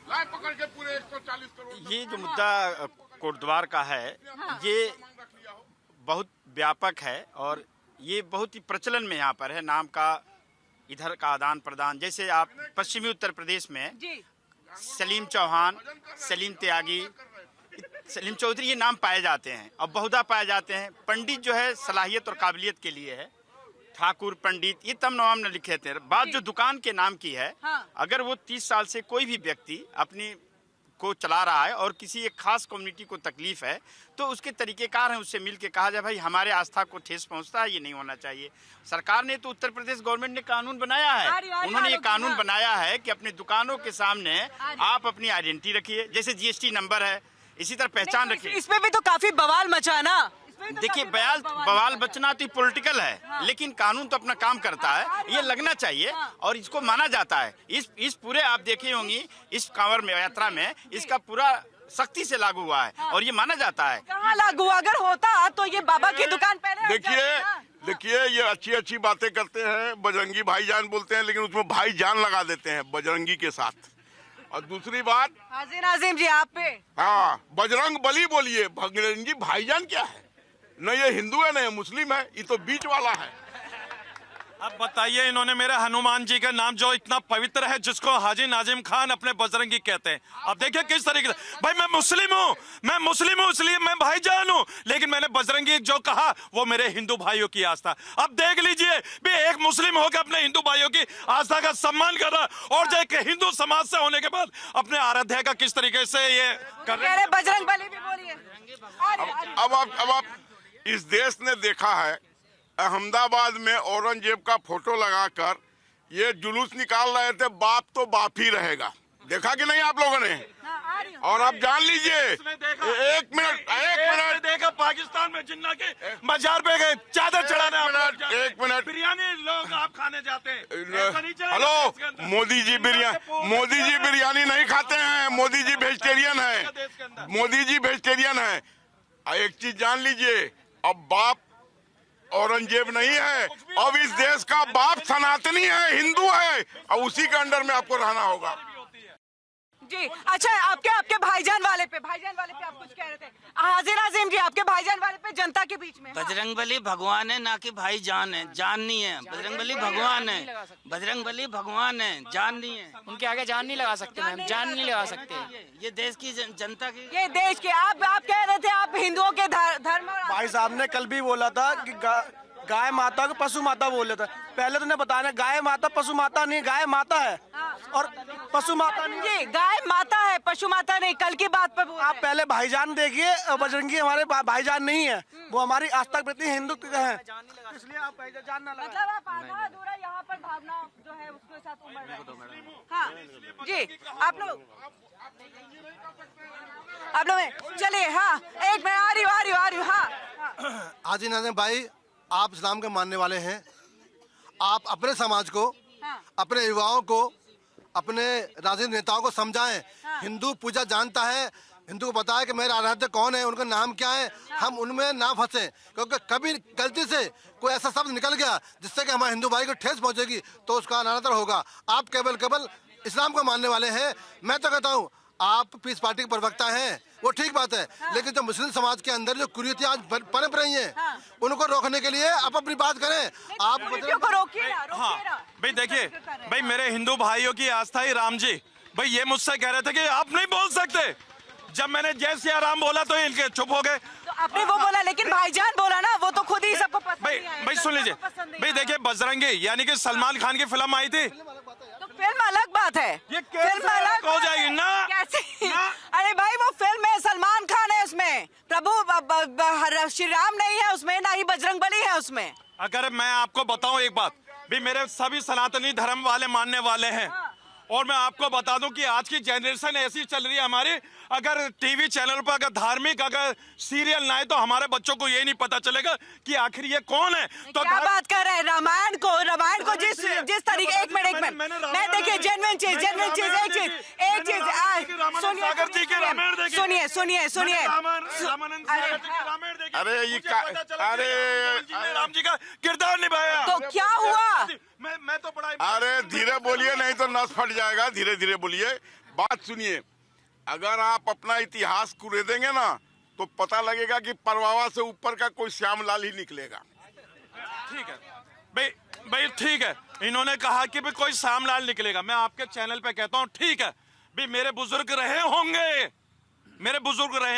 लाए पकड़ के पूरे 140 करोड़। ये जो मुद्दा कोटद्वार का है ये बहुत व्यापक है और ये बहुत ही प्रचलन में यहाँ पर है नाम का, इधर का आदान प्रदान। जैसे आप पश्चिमी उत्तर प्रदेश में सलीम चौहान, सलीम त्यागी, सलीम चौधरी ये नाम पाए जाते हैं और बहुधा पाए जाते हैं। पंडित जो है सलाहियत और काबिलियत के लिए है, ठाकुर पंडित ये तम नाम न लिखे थे। बात जो दुकान के नाम की है, अगर वो 30 साल से कोई भी व्यक्ति अपनी को चला रहा है और किसी एक खास कम्युनिटी को तकलीफ है तो उसके तरीकेकार हैं, उससे मिल के कहा जाए भाई हमारे आस्था को ठेस पहुंचता है, ये नहीं होना चाहिए। सरकार ने तो उत्तर प्रदेश गवर्नमेंट ने कानून बनाया है, उन्होंने ये कानून बनाया है कि अपनी दुकानों के सामने आप अपनी आइडेंटिटी रखिए, जैसे जीएसटी नंबर है इसी तरह पहचान रखिए। इसमें भी तो काफी बवाल मचा ना। देखिए बवाल बचना तो पॉलिटिकल है, लेकिन कानून तो अपना काम करता है, ये लगना चाहिए और इसको माना जाता है। इस पूरे आप देखे होंगी इस कांवर में यात्रा में इसका पूरा सख्ती से लागू हुआ है और ये माना जाता है। कहाँ लागू? अगर होता तो ये बाबा की दुकान पहले देखिए ये अच्छी बातें करते हैं, बजरंगी भाईजान बोलते हैं, लेकिन उसमें भाईजान लगा देते हैं बजरंगी के साथ। और दूसरी बात हाजी नाजिम जी आप पे, हाँ बजरंग बली बोलिए, बजरंगी भाईजान क्या है? न ये हिंदू है न ये मुस्लिम है, ये तो बीच वाला है। अब बताइए इन्होंने मेरे हनुमान जी का नाम जो इतना पवित्र है जिसको हाजी नाजिम खान अपने बजरंगी कहते हैं, अब देखिए किस तरीके से। भाई मैं मुस्लिम हूँ इसलिए मैं भाईजान हूँ, लेकिन मैंने बजरंगी जो कहा वो मेरे हिंदू भाइयों की आस्था। अब देख लीजिए भी एक मुस्लिम होकर अपने हिंदू भाइयों की आस्था का सम्मान कर रहा और जो एक हिंदू समाज से होने के बाद अपने आराध्या का किस तरीके से ये कर रहे हैं। बजरंग बली भी बोलिए। अब आप इस देश ने देखा है अहमदाबाद में औरंगजेब का फोटो लगाकर ये जुलूस निकाल रहे थे, बाप तो बाप ही रहेगा। देखा कि नहीं आप लोगों ने? और आप जान लीजिए एक मिनट देखा पाकिस्तान में जिन्ना के मजार पे गए चादर चढ़ाने, एक मिनट बिरयानी लोग आप खाने जाते हैं। हेलो मोदी जी बिरयानी नहीं खाते हैं, मोदी जी वेजिटेरियन है। एक चीज जान लीजिए, अब बाप औरंगजेब नहीं है, अब इस देश का बाप सनातनी है, हिंदू है और उसी के अंडर में आपको रहना होगा। जी अच्छा, आपके भाईजान वाले पे आप कुछ कह रहे थे हाजिर नाजिम जी, आपके भाईजान वाले पे जनता के बीच में। बजरंगबली भगवान है ना कि भाईजान है, जान नहीं है। बजरंगबली भगवान है, बजरंगबली भगवान है, जान नहीं है। उनके आगे जान नहीं लगा सकते मैम, जान नहीं लगा सकते। ये देश की जनता की, ये देश के आप कह रहे थे आप हिंदुओं के धर्म। भाई साहब ने कल भी बोला था कि गाय माता को पशु माता बोले थे। पहले तो ने बताया गाय माता पशु माता नहीं, गाय माता है और पशु माता नहीं। जी गाय माता है, पशु माता नहीं। कल की बात पर आप पहले भाईजान देखिए, बजरंगी हमारे भाईजान नहीं है, वो हमारी आस्था के प्रति हिंदू है, इसलिए आप भाईजान ना लगाएं। मतलब आप आधा अधूरा यहाँ पर भावना जो है हाँ जी, आप लोग चलिए। हाँ एक मैं आ रही हूँ। हाँ हाजी नाज़िम भाई, आप इस्लाम के मानने वाले हैं। आप अपने समाज को, अपने युवाओं को, अपने राजनीतिक नेताओं को समझाएं। हिंदू पूजा जानता है, हिंदू को पता है कि मेरे आराध्य कौन है, उनका नाम क्या है। हम उनमें ना फंसे, क्योंकि कभी गलती से कोई ऐसा शब्द निकल गया जिससे कि हमारे हिंदू भाई को ठेस पहुंचेगी तो उसका अनादर होगा। आप केवल इस्लाम को मानने वाले हैं। मैं तो कहता हूँ आप पीस पार्टी के प्रवक्ता हैं, वो ठीक बात है, लेकिन जो मुस्लिम समाज के अंदर जो कुरीतियां आज पनप रही हैं, उनको रोकने के लिए आप अपनी बात करें। आप को रोकिए ना। हाँ भाई देखिए भाई, मेरे हिंदू भाइयों की आस्था ही राम जी। भाई ये मुझसे कह रहे थे कि आप नहीं बोल सकते। जब मैंने जय सिया राम बोला तो इनके चुप हो गए। तो आपने वो बोला, लेकिन भाईजान बोला ना, वो तो खुद ही सबको पसंद नहीं आया। भाई सुन लीजिए भाई, देखिए बजरंगी यानी कि सलमान खान की फिल्म आई थी, तो फिल्म अलग बात है। ये फिल्म अलग हो जाएगी ना कैसे? अरे भाई वो फिल्म है, सलमान खान है उसमें, प्रभु श्री राम नहीं है उसमें, ना ही बजरंगबली है उसमें। अगर मैं आपको बताऊं एक बात भी, मेरे सभी सनातनी धर्म वाले मानने वाले हैं। और मैं आपको बता दूं कि आज की जनरेशन ऐसी चल रही है हमारी, अगर टीवी चैनल पर अगर धार्मिक अगर सीरियल ना है तो हमारे बच्चों को ये नहीं पता चलेगा कि आखिर ये कौन है। तो क्या बात कर रहे हैं? रामायण को जिस तरीके, एक मिनट मैं देखिए जेन्युइन चीज एक चीज सुनिए। अरे ये अरे राम जी का किरदार निभाया तो क्या हुआ? मैं तो बड़ा अरे धीरे बोलिए, नहीं तो नस फट जाएगा। धीरे धीरे बोलिए, बात सुनिए। अगर आप अपना इतिहास कुरेदेंगे ना तो पता लगेगा कि परवावा से ऊपर का कोई श्यामलाल ही निकलेगा। ठीक है भाई ठीक है, इन्होंने कहा कि भाई कोई श्यामलाल निकलेगा। मैं आपके चैनल पे कहता हूँ ठीक है भाई, मेरे बुजुर्ग रहे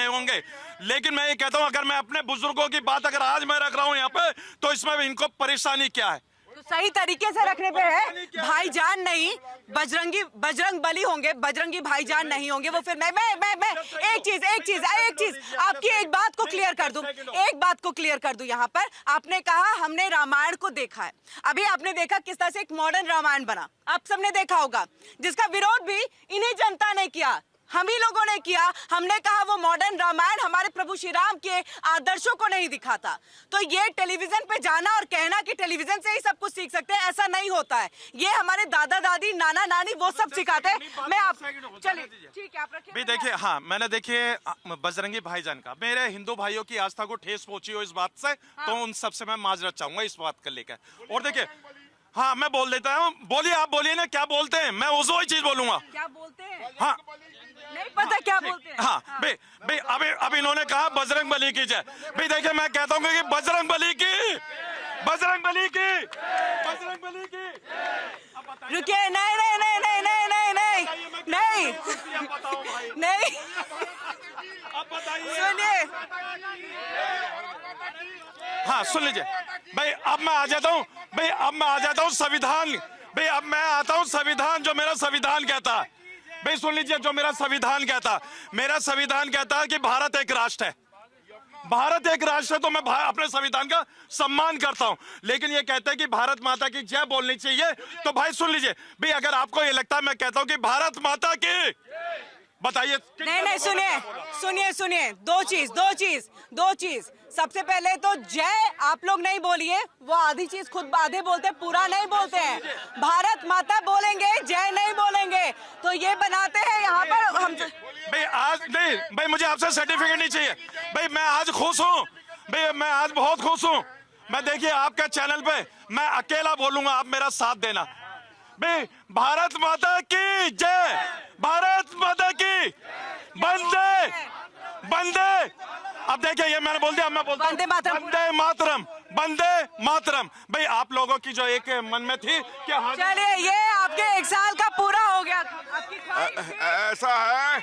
होंगे, लेकिन मैं ये कहता हूँ अगर मैं अपने बुजुर्गों की बात अगर आज मैं रख रहा हूँ यहाँ पे, तो इसमें इनको परेशानी क्या है? तो सही तरीके से रखने पे है। भाईजान नहीं, बजरंग बली होंगे, बजरंगी भाईजान नहीं होंगे। वो फिर मैं एक चीज आपकी एक बात को क्लियर कर दूं। यहाँ पर आपने कहा हमने रामायण को देखा है। अभी आपने देखा किस तरह से एक मॉडर्न रामायण बना, आप सबने देखा होगा, जिसका विरोध भी इन्हीं जनता ने किया, हम ही लोगों ने किया। हमने कहा वो मॉडर्न रामायण हमारे प्रभु श्री राम के आदर्शों को नहीं दिखाता। तो ये टेलीविजन पे जाना और कहना कि टेलीविजन से ही सब कुछ सीख सकते हैं, ऐसा नहीं होता है। ये हमारे दादा दादी, नाना नानी वो सब सिखाते हैं। मैं आप चलिए ठीक है, आप रखिए। भी देखिए, हाँ मैंने देखिए बजरंगी भाईजान का, मेरे हिंदू भाइयों की आस्था को ठेस पहुंची हो इस बात से, तो उन सबसे मैं माजरत चाहूंगा इस बात को लेकर। और देखिए हाँ मैं बोल देता हूँ, बोलिए आप बोलिए ना क्या बोलते हैं, मैं उस वही चीज बोलूंगा। क्या बोलते हैं? हाँ नहीं पता क्या बोलते हैं। हाँ भाई अभी इन्होंने कहा बजरंग बली की जय। भाई देखिए मैं कहता हूँ कि बजरंग बली की रुकिए, नहीं सुनिए। हाँ सुन लीजिए भाई, अब मैं आ जाता हूँ संविधान। भाई अब मैं आता हूँ संविधान, जो मेरा संविधान कहता है। भाई सुन लीजिए, जो मेरा संविधान कहता है कि भारत एक राष्ट्र है। भारत एक राष्ट्र है, तो मैं अपने संविधान का सम्मान करता हूं। लेकिन ये कहते हैं कि भारत माता की जय बोलनी चाहिए। तो भाई सुन लीजिए भाई, अगर आपको ये लगता है, मैं कहता हूं कि भारत माता की, बताइए। नहीं सुनिए, दो चीज। सबसे पहले तो जय आप लोग नहीं बोलिए, वो आधी चीज खुद आधे बोलते, पूरा नहीं बोलते हैं। भारत माता बोलेंगे, जय नहीं बोलेंगे, तो ये बनाते हैं यहाँ पर हम। भाई आज नहीं भाई, मुझे आपसे सर्टिफिकेट नहीं चाहिए भाई। मैं आज खुश हूँ भाई, मैं आज बहुत खुश हूँ। मैं देखिए आपके चैनल पे मैं अकेला बोलूंगा, आप मेरा साथ देना भाई। भारत माता की जय, भारत माता की बंदे। अब देखिए ये मैंने बोल दिया, मैं बोलता हूं वंदे मातरम। भाई आप लोगों की जो एक मन में थी कि चलिए ये आपके 1 साल का पूरा हो गया। ऐसा है,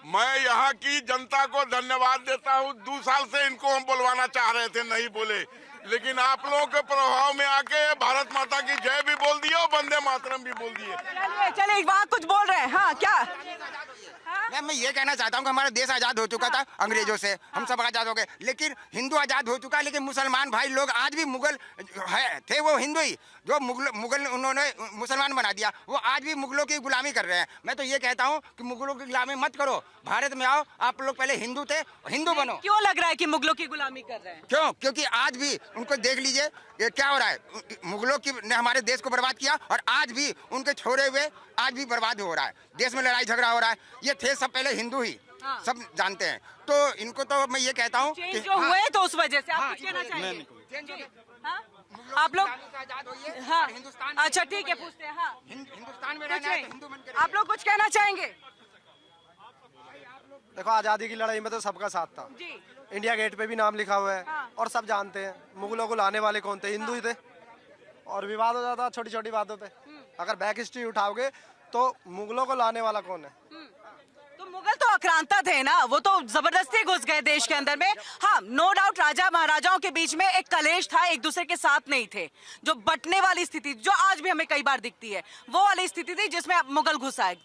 मैं यहाँ की जनता को धन्यवाद देता हूँ। 2 साल से इनको हम बुलवाना चाह रहे थे, नहीं बोले, लेकिन आप लोगों के प्रभाव में आके भारत माता की जय भी बोल दिए और वंदे मातरम भी बोल दिए। चलिए वहाँ कुछ बोल रहे हैं। हाँ क्या? मैं ये कहना चाहता हूँ कि हमारा देश आजाद हो चुका था अंग्रेजों से, हम सब आजाद हो गए, लेकिन हिंदू आजाद हो चुका है, लेकिन मुसलमान भाई लोग आज भी मुगल थे, वो हिंदू ही जो मुगल उन्होंने मुसलमान बना दिया, वो आज भी मुगलों की गुलामी कर रहे हैं। मैं तो ये कहता हूँ कि मुगलों की गुलामी मत करो, भारत में आओ, आप लोग पहले हिंदू थे, हिंदू बनो। क्यों लग रहा है कि मुगलों की गुलामी कर रहे हैं? क्यों? क्योंकि आज भी उनको देख लीजिए ये क्या हो रहा है, मुगलों की ने हमारे देश को बर्बाद किया और आज भी उनके छोड़े हुए आज भी बर्बाद हो रहा है, देश में लड़ाई झगड़ा हो रहा है। ये थे सब पहले हिंदू ही, सब जानते हैं। तो इनको तो मैं ये कहता हूँ कि जो हुए तो उस वजह से आप कुछ कहना चाहेंगे? आप लोग हाँ अच्छा ठीक है, पूछते हैं। हाँ हिंदुस्तान में रहना है तो हिंदू बनकर आप लोग कुछ कहना चाहेंगे? देखो, आज़ादी की लड़ाई में तो सबका साथ था। इंडिया गेट पे भी नाम लिखा हुआ है और सब जानते हैं मुगलों को लाने वाले कौन थे, हिंदू ही थे। और विवाद हो जाता छोटी छोटी बातों पे। अगर बैक हिस्ट्री उठाओगे तो मुगलों को लाने वाला कौन है? तो मुगल तो आक्रांता थे ना, वो तो जबरदस्ती घुस गए देश के अंदर में। हाँ नो डाउट, राजा महाराजाओं के बीच में एक कलेश था, एक दूसरे के साथ नहीं थे। जो बंटने वाली स्थिति जो आज भी हमें कई बार दिखती है, वो वाली स्थिति थी जिसमें मुगल घुस आए।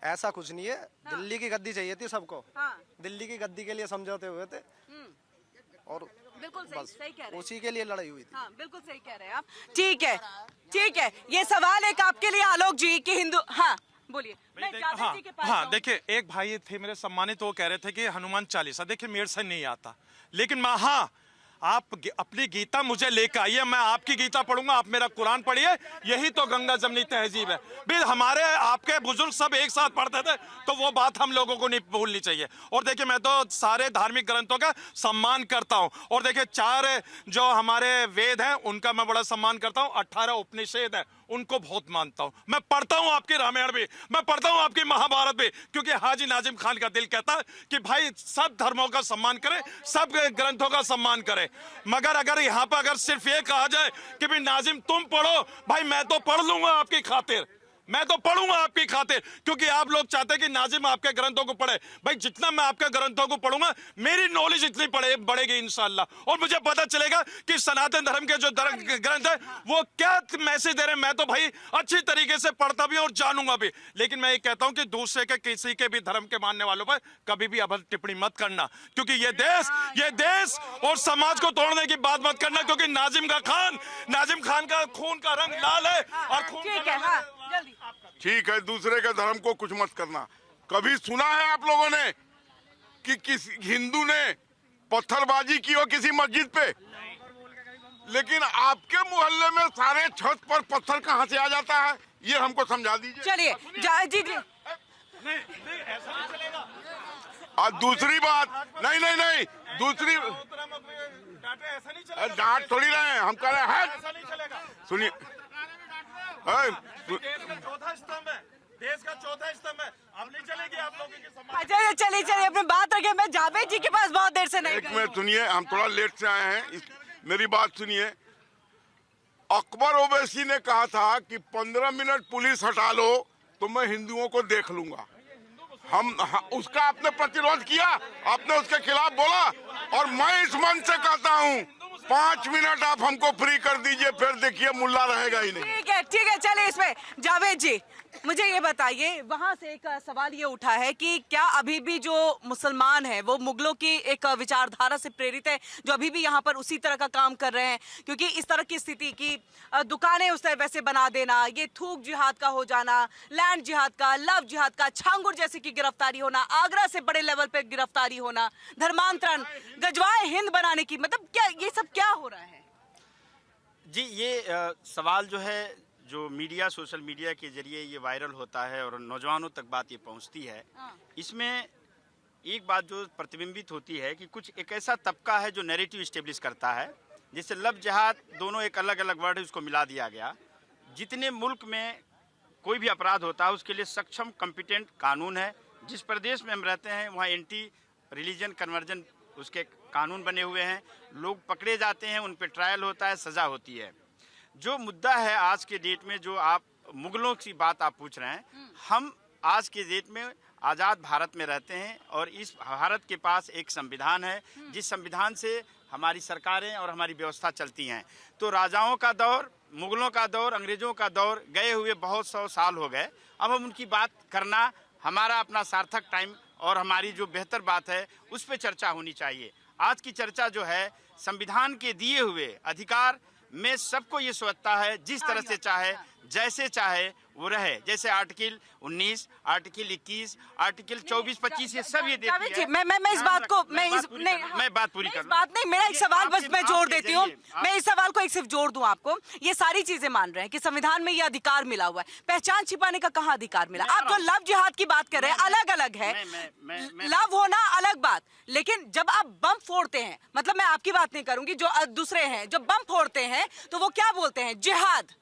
ऐसा कुछ नहीं है। दिल्ली की गद्दी चाहिए थी सबको। दिल्ली की गद्दी के लिए समझौते हुए थे और बिल्कुल सही कह रहे हैं, उसी के लिए लड़ाई हुई थी। हाँ बिल्कुल सही कह रहे हैं आप। ठीक है ठीक है, ये सवाल एक आपके लिए आलोक जी कि हिंदू, हाँ बोलिए। हाँ देखिए, एक भाई थे मेरे सम्मानित, वो कह रहे थे कि हनुमान चालीसा, देखिए मेरे से नहीं आता, लेकिन मैं हाँ आप अपनी गीता मुझे लेकर आइए, मैं आपकी गीता पढ़ूंगा, आप मेरा कुरान पढ़िए, यही तो गंगा जमनी तहजीब है। भी हमारे आपके बुजुर्ग सब एक साथ पढ़ते थे, तो वो बात हम लोगों को नहीं भूलनी चाहिए। और देखिए मैं तो सारे धार्मिक ग्रंथों का सम्मान करता हूँ, और देखिए 4 जो हमारे वेद हैं उनका मैं बड़ा सम्मान करता हूँ, 18 उपनिषद है उनको बहुत मानता हूँ। मैं पढ़ता हूँ आपकी रामायण भी, मैं पढ़ता हूँ आपकी महाभारत भी, क्योंकि हाजी नाजिम खान का दिल कहता है कि भाई सब धर्मों का सम्मान करें, सब ग्रंथों का सम्मान करें। मगर अगर यहाँ पर अगर सिर्फ ये कहा जाए कि भाई नाजिम तुम पढ़ो, भाई मैं तो पढ़ लूंगा आपकी खातिर, मैं तो पढ़ूंगा आपकी खातिर, क्योंकि आप लोग चाहते हैं कि नाजिम आपके ग्रंथों को पढ़े। भाई जितना मैं आपके ग्रंथों को पढ़ूंगा, मेरी नॉलेज इतनी बढ़ेगी इंशाल्लाह, और मुझे पता चलेगा कि सनातन धर्म के जो ग्रंथ है वो क्या मैसेज दे रहे हैं। मैं तो भाई अच्छी तरीके से पढ़ता भी और जानूंगा भी, लेकिन मैं ये कहता हूं कि दूसरे के किसी के भी धर्म के मानने वालों पर कभी भी अभद्र टिप्पणी मत करना, क्योंकि ये देश और समाज को तोड़ने की बात मत करना, क्योंकि नाजिम खान का खून का रंग लाल है और खून ठीक है, दूसरे के धर्म को कुछ मत करना। कभी सुना है आप लोगों ने कि किसी हिंदू ने पत्थरबाजी की हो किसी मस्जिद पे? लेकिन आपके मोहल्ले में सारे छत पर पत्थर कहाँ से आ जाता है, ये हमको समझा दीजिए। चलिए जी। और दूसरी बात, नहीं दूसरी डांट थोड़ी रहे हैं, हम कह रहे हैं सुनिए, चौथा स्तंभ है, देश का चौथा स्तंभ है, अब नहीं चलेगी आप लोगों की सम्मान। अच्छा चलिए अपनी बात रखिए, मैं जावेद जी के पास बहुत देर से नहीं। एक मिनट सुनिए, हम थोड़ा लेट से आए हैं, मेरी बात सुनिए। अकबर ओवैसी ने कहा था कि 15 मिनट पुलिस हटा लो तो मैं हिंदुओं को देख लूंगा। उसका आपने प्रतिरोध किया, आपने उसके खिलाफ बोला, और मैं इस मंच से कहता हूँ 5 मिनट आप हमको फ्री कर दीजिए, फिर देखिए मुल्ला रहेगा ही नहीं। ठीक है चलिए। इसमें जावेद जी मुझे ये बताइए, वहां से एक सवाल ये उठा है कि क्या अभी भी जो मुसलमान है वो मुगलों की एक विचारधारा से प्रेरित है, जो अभी भी यहाँ पर उसी तरह का काम कर रहे हैं? क्योंकि इस तरह की स्थिति की दुकानें उस तरह वैसे बना देना, ये थूक जिहाद का हो जाना, लैंड जिहाद का, लव जिहाद का, छांगुर जैसे की गिरफ्तारी होना, आगरा से बड़े लेवल पे गिरफ्तारी होना, धर्मांतरण, गजवाए हिंद बनाने की, मतलब क्या ये सब क्या हो रहा है? जी ये सवाल जो है, जो मीडिया सोशल मीडिया के जरिए ये वायरल होता है और नौजवानों तक बात ये पहुंचती है, इसमें एक बात जो प्रतिबिंबित होती है कि कुछ एक ऐसा तबका है जो नैरेटिव स्टेब्लिश करता है, जिससे लव जिहाद दोनों एक अलग अलग वर्ड है, उसको मिला दिया गया। जितने मुल्क में कोई भी अपराध होता है उसके लिए सक्षम कॉम्पिटेंट कानून है। जिस प्रदेश में हम रहते हैं वहाँ एंटी रिलीजन कन्वर्जन उसके कानून बने हुए हैं, लोग पकड़े जाते हैं, उन पर ट्रायल होता है, सज़ा होती है। जो मुद्दा है आज के डेट में, जो आप मुगलों की बात आप पूछ रहे हैं, हम आज के डेट में आज़ाद भारत में रहते हैं और इस भारत के पास एक संविधान है, जिस संविधान से हमारी सरकारें और हमारी व्यवस्था चलती हैं। तो राजाओं का दौर मुगलों का दौर, अंग्रेजों का दौर गए हुए बहुत 100 साल हो गए। अब हम उनकी बात करना हमारा अपना सार्थक टाइम और हमारी जो बेहतर बात है उस पर चर्चा होनी चाहिए। आज की चर्चा जो है संविधान के दिए हुए अधिकार में सबको ये स्वतंत्रता है, जिस तरह से चाहे जैसे चाहे वो रहे। जैसे आर्टिकल 19, आर्टिकल 21, आर्टिकल 24, 25 ये सब ये देती है। मैं इस बात को मैं बात पूरी कर बात नहीं, मेरा एक सवाल बस मैं जोड़ देती हूँ। मैं इस सवाल को एक सिर्फ जोड़ दूं आपको। ये सारी चीजें मान रहे हैं कि संविधान में ये अधिकार मिला हुआ है, पहचान छिपाने का कहाँ अधिकार मिला? आप जो लव जिहाद की बात कर रहे हैं अलग अलग है, लव होना अलग बात, लेकिन जब आप बम फोड़ते हैं, मतलब मैं आपकी बात नहीं करूंगी, जो दूसरे हैं जो बम फोड़ते हैं तो वो क्या बोलते हैं? जिहाद।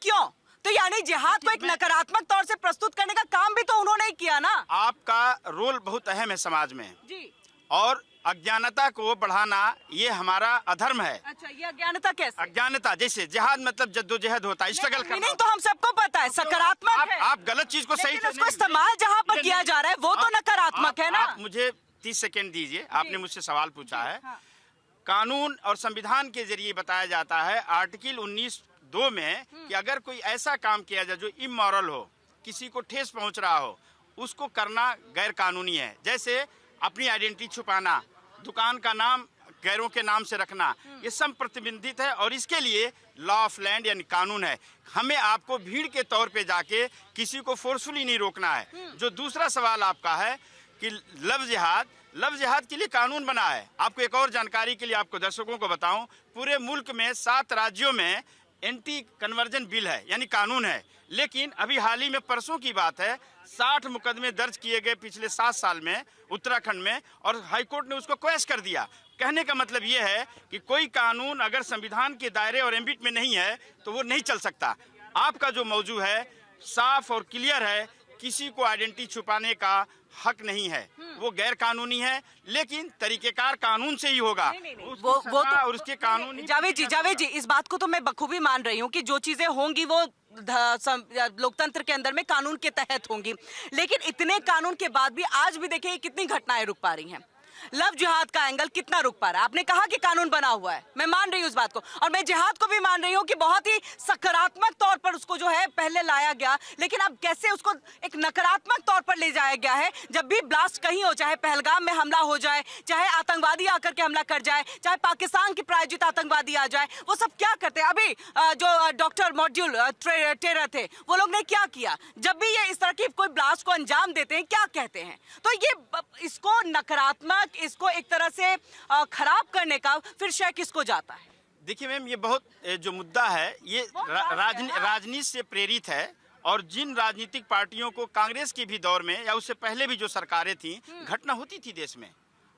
क्यों? तो यानी जिहाद को एक नकारात्मक तौर से प्रस्तुत करने का काम भी तो उन्होंने ही किया ना। आपका रोल बहुत अहम है समाज में जी। और अज्ञानता को बढ़ाना ये हमारा अधर्म है। अच्छा, ये अज्ञानता कैसे? अज्ञानता जैसे जिहाद मतलब जद्दोजहद होता है, स्ट्रगल करना। नहीं तो हम सबको पता है सकारात्मक है। आप गलत चीज को सही उसको इस्तेमाल जहाँ पर किया जा रहा है वो तो नकारात्मक है ना। मुझे 30 सेकेंड दीजिए, आपने मुझसे सवाल पूछा है। कानून और संविधान के जरिए बताया जाता है आर्टिकल 19(2) में कि अगर कोई ऐसा काम किया जाए जो इमोरल हो, किसी को ठेस पहुंच रहा हो, उसको करना गैर कानूनी है। जैसे अपनी आइडेंटिटी छुपाना, दुकान का नाम गैरों के नाम से रखना, ये सब प्रतिबंधित है और इसके लिए लॉ ऑफ लैंड यानी कानून है। हमें आपको भीड़ के तौर पे जाके किसी को फोर्सफुली नहीं रोकना है। जो दूसरा सवाल आपका है कि लव जिहाद के लिए कानून बना है। आपको एक और जानकारी के लिए आपको दर्शकों को बताऊं, पूरे मुल्क में 7 राज्यों में एंटी कन्वर्जन बिल है यानी कानून है, लेकिन अभी हाल ही में परसों की बात है 60 मुकदमे दर्ज किए गए पिछले 7 साल में उत्तराखंड में और हाईकोर्ट ने उसको क्वैश कर दिया। कहने का मतलब ये है कि कोई कानून अगर संविधान के दायरे और एम्बिट में नहीं है तो वो नहीं चल सकता। आपका जो मौजू है साफ और क्लियर है, किसी को आइडेंटिटी छुपाने का हक नहीं है, वो गैर कानूनी है, लेकिन तरीकेकार कानून से ही होगा। वो तो और उसके कानून। जावेद जी इस बात को तो मैं बखूबी मान रही हूँ कि जो चीजें होंगी वो लोकतंत्र के अंदर में कानून के तहत होंगी, लेकिन इतने कानून के बाद भी आज भी देखिए कितनी घटनाएं रुक पा रही हैं। लव जिहाद का एंगल कितना रुक पा रहा है? आपने कहा कि कानून बना हुआ है, मैं मान रही हूँ इस बात को, और मैं जिहाद को भी मान रही हूँ कि बहुत ही सकारात्मक तौर पर उसको जो है पहले लाया गया, लेकिन अब कैसे उसको एक नकारात्मक तौर पर ले जाया गया है। जब भी ब्लास्ट कहीं हो, चाहे पहलगाम में हमला हो जाए, चाहे आतंकवादी आकर के हमला कर जाए, चाहे पाकिस्तान की प्रायोजित आतंकवादी आ जाए, वो सब क्या करते हैं? अभी जो डॉक्टर मॉड्यूल टेरर थे वो लोग ने क्या किया? जब भी ये इस तरह की कोई ब्लास्ट को अंजाम देते हैं क्या कहते हैं? तो ये इसको नकारात्मक, इसको एक तरह से खराब करने का फिर श्रेय किसको जाता है? देखिए मैम, ये बहुत जो मुद्दा है ये राजनीति से प्रेरित है और जिन राजनीतिक पार्टियों को कांग्रेस के भी दौर में या उससे पहले भी जो सरकारें थी, घटना होती थी देश में,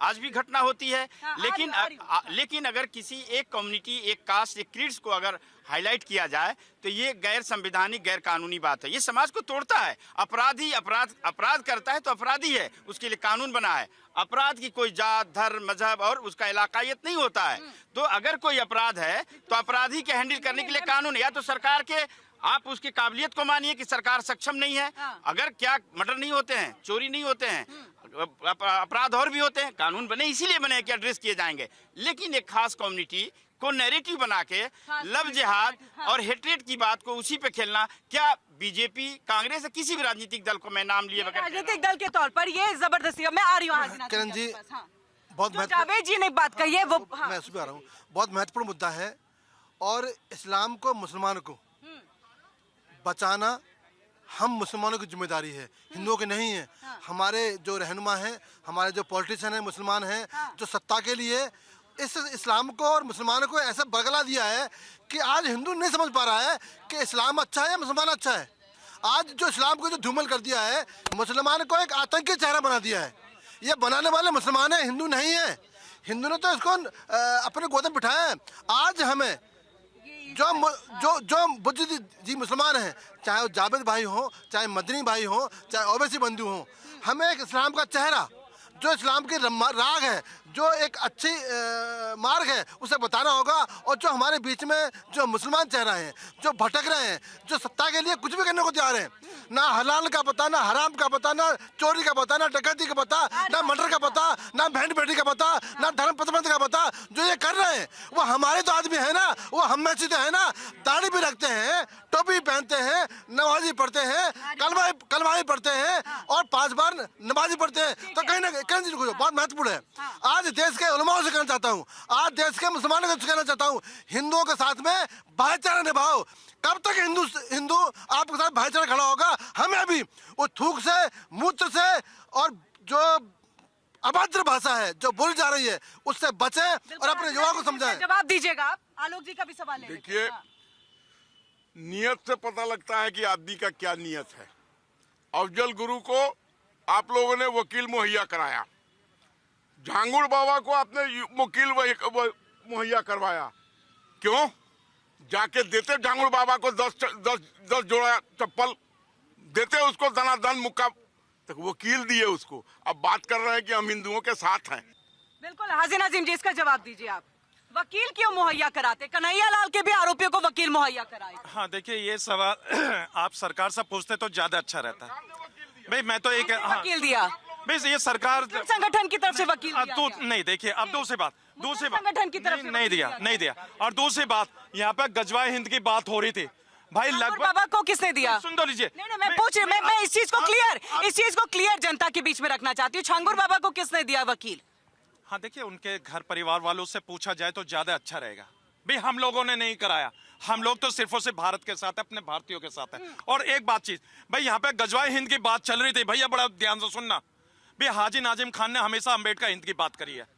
आज भी घटना होती है। लेकिन अगर किसी एक कम्युनिटी, एक कास्ट, एक क्रीड्स को अगर हाईलाइट किया जाए तो ये गैर संवैधानिक, गैर कानूनी बात है। ये समाज को तोड़ता है। अपराधी अपराध करता है तो अपराधी है, उसके लिए कानून बना है। अपराध की कोई जात, धर्म, मजहब और उसका इलाकायत नहीं होता है। तो अगर कोई अपराध है तो अपराधी के हैंडल करने के लिए कानून, या तो सरकार के आप उसकी काबिलियत को मानिए कि सरकार सक्षम नहीं है। अगर क्या मर्डर नहीं होते हैं, चोरी नहीं होते हैं, अपराध और भी होते हैं, कानून बने इसीलिए बने कि एड्रेस किए जाएंगे। लेकिन एक खास कम्युनिटी को नैरेटिव बना के लव जिहाद और हेट्रेट की बात को उसी पे खेलना, क्या बीजेपी, कांग्रेस या किसी भी राजनीतिक दल को मैं नाम लिए बगैर राजनीतिक दल के तौर पर ये जबरदस्ती, मैं आ रही हूँ किरण जी, बहुत जावेद जी ने बात कही है वो मैं उसमें आ रहा हूँ, बहुत महत्वपूर्ण मुद्दा है और इस्लाम को, मुसलमान को बचाना हम मुसलमानों की जिम्मेदारी है, हिंदुओं की नहीं है। हमारे जो रहनुमा हैं, हमारे जो पॉलिटिशियन हैं, मुसलमान हैं, जो सत्ता के लिए इस इस्लाम को और मुसलमानों को ऐसा बरगला दिया है कि आज हिंदू नहीं समझ पा रहा है कि इस्लाम अच्छा है या मुसलमान अच्छा है। आज जो इस्लाम को जो धूमल कर दिया है, मुसलमान को एक आतंकी चेहरा बना दिया है। ये बनाने वाले मुसलमान हैं, हिंदू नहीं है। हिंदू ने तो इसको अपने गोद में बिठाया है। आज हमें जो बुद्ध जी मुसलमान हैं, चाहे वो जावेद भाई हो, चाहे मदनी भाई हो, चाहे ओवैसी बंधु हो, हमें एक इस्लाम का चेहरा, जो इस्लाम की राग है, जो एक अच्छी मार्ग है, उसे बताना होगा। और जो हमारे बीच में जो मुसलमान चेहरा हैं, जो भटक रहे हैं, जो सत्ता के लिए कुछ भी करने को तैयार हैं, ना हलाल का पता, ना हराम का पता, ना चोरी का पता, ना डकैती का पता, ना मर्डर का पता, ना बहन बेटी का पता, ना धर्म पसंद का पता। जो ये कर रहे हैं वो हमारे तो आदमी है ना, वो हम में से तो है ना। दाढ़ी भी रखते हैं, टोपी पहनते हैं, नमाजी पढ़ते हैं, कलमा भी पढ़ते हैं और 5 बार नमाजी पढ़ते हैं। तो कहीं ना कहीं बहुत महत्वपूर्ण है। आज देश के उलमाओं से कहना चाहता हूँ, आज देश के मुसलमानों से कहना चाहता हूँ, हिंदुओं के साथ में भाईचारा निभाओ। कब तक हिंदू आपके साथ भाईचारा खड़ा होगा? हमें भी वो थूक से, मूत्र से और जो अभद्र भाषा है जो बोली जा रही है उससे बचे और अपने युवाओं को समझाएं। जवाब दीजिएगा आप। आलोक जी का भी सवाल है। देखिए, नियत से पता लगता है कि आदमी का क्या नियत है। अफजल गुरु को आप लोगों ने वकील मुहैया कराया, झांगुर बाबा को आपने वकील मुहैया करवाया। क्यों? जाके देते झांगुर बाबा को 10 जोड़ा चप्पल देते, उसको दनादन मुक्का तक वकील दिए उसको। अब बात कर रहे हैं कि हम हिंदुओं के साथ हैं। बिल्कुल हाजी नाजिम जी, इसका जवाब दीजिए आप। वकील क्यों मुहैया कराते? कन्हैया लाल के भी आरोपियों को वकील मुहैया कराए। हाँ देखिए, ये सवाल आप सरकार से पूछते तो ज्यादा अच्छा रहता। भाई मैं तो एक वकील दिया भाई, ये सरकार संगठन की तरफ से वकील दिया तो नहीं। देखिए अब दूसरी बात संगठन की तरफ से नहीं दिया। और दूसरी बात, यहाँ पे गजवा हिंद की बात हो रही थी भाई। लगभग बाबा को किसने दिया? सुन तो लीजिए। नहीं, मैं पूछ रही, मैं इस चीज को क्लियर जनता के बीच में रखना चाहती हूँ। छांगुर बाबा को किसने दिया वकील? हाँ देखिए, उनके घर परिवार वालों से पूछा जाए तो ज्यादा अच्छा रहेगा। भाई हम लोगों ने नहीं कराया, हम लोग तो सिर्फ और सिर्फ भारत के साथ है, अपने भारतीयों के साथ है। और एक बात चीज भाई, यहाँ पे गजवा हिंद की बात चल रही थी भैया, बड़ा ध्यान से सुनना। भाई हाजी नाजिम खान ने हमेशा अम्बेडकर हिंद की बात करी है।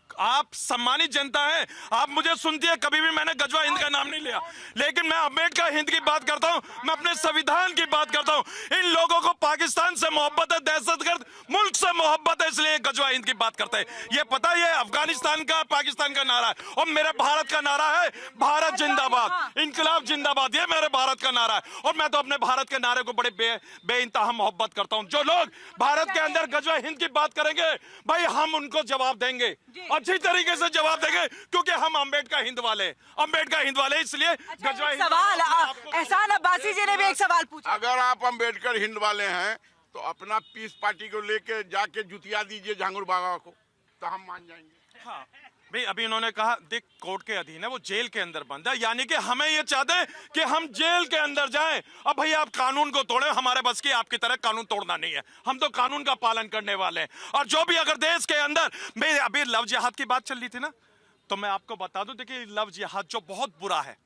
आप सम्मानित जनता है, आप मुझे सुनती है, कभी भी मैंने गजवा हिंद का नाम नहीं लिया, लेकिन मैं अम्बेडकर हिंद की बात करता हूं, मैं अपने संविधान की बात करता हूं। इन लोगों को पाकिस्तान से मोहब्बत है, दहशतगर्द मुल्क से मोहब्बत है, इसलिए गजवा हिंद की बात करते हैं। ये पता है, ये अफगानिस्तान का, पाकिस्तान का नारा है और मेरे भारत का नारा है भारत जिंदाबाद, इनकलाब जिंदाबाद। ये मेरे भारत का नारा है और मैं तो अपने भारत के नारे को बड़े बेइंतहा मोहब्बत करता हूं। जो लोग भारत के अंदर गजवा हिंद की बात करेंगे भाई, हम उनको जवाब देंगे, अच्छी तरीके से जवाब देंगे, क्योंकि हम अम्बेडकर हिंद वाले इसलिए गजवा हिंद। सवाल एहसान अब्बासी जी ने भी एक सवाल पूछा। अगर आप अम्बेडकर हिंद वाले हैं तो अपना पीस पार्टी को लेके जाके जुतिया दीजिए झांगुर बाबा को, तो हम मान जाएंगे। हाँ भाई, अभी इन्होंने कहा देख कोर्ट के अधीन है, वो जेल के अंदर बंद है, यानी कि हमें ये चाहते हैं कि हम जेल के अंदर जाएं। अब भाई आप कानून को तोड़े, हमारे बस की आपकी तरह कानून तोड़ना नहीं है, हम तो कानून का पालन करने वाले हैं। और जो भी अगर देश के अंदर, भाई अभी लव जिहाद की बात चल रही थी ना, तो मैं आपको बता दूं, देखिए लव जिहाद जो बहुत बुरा है,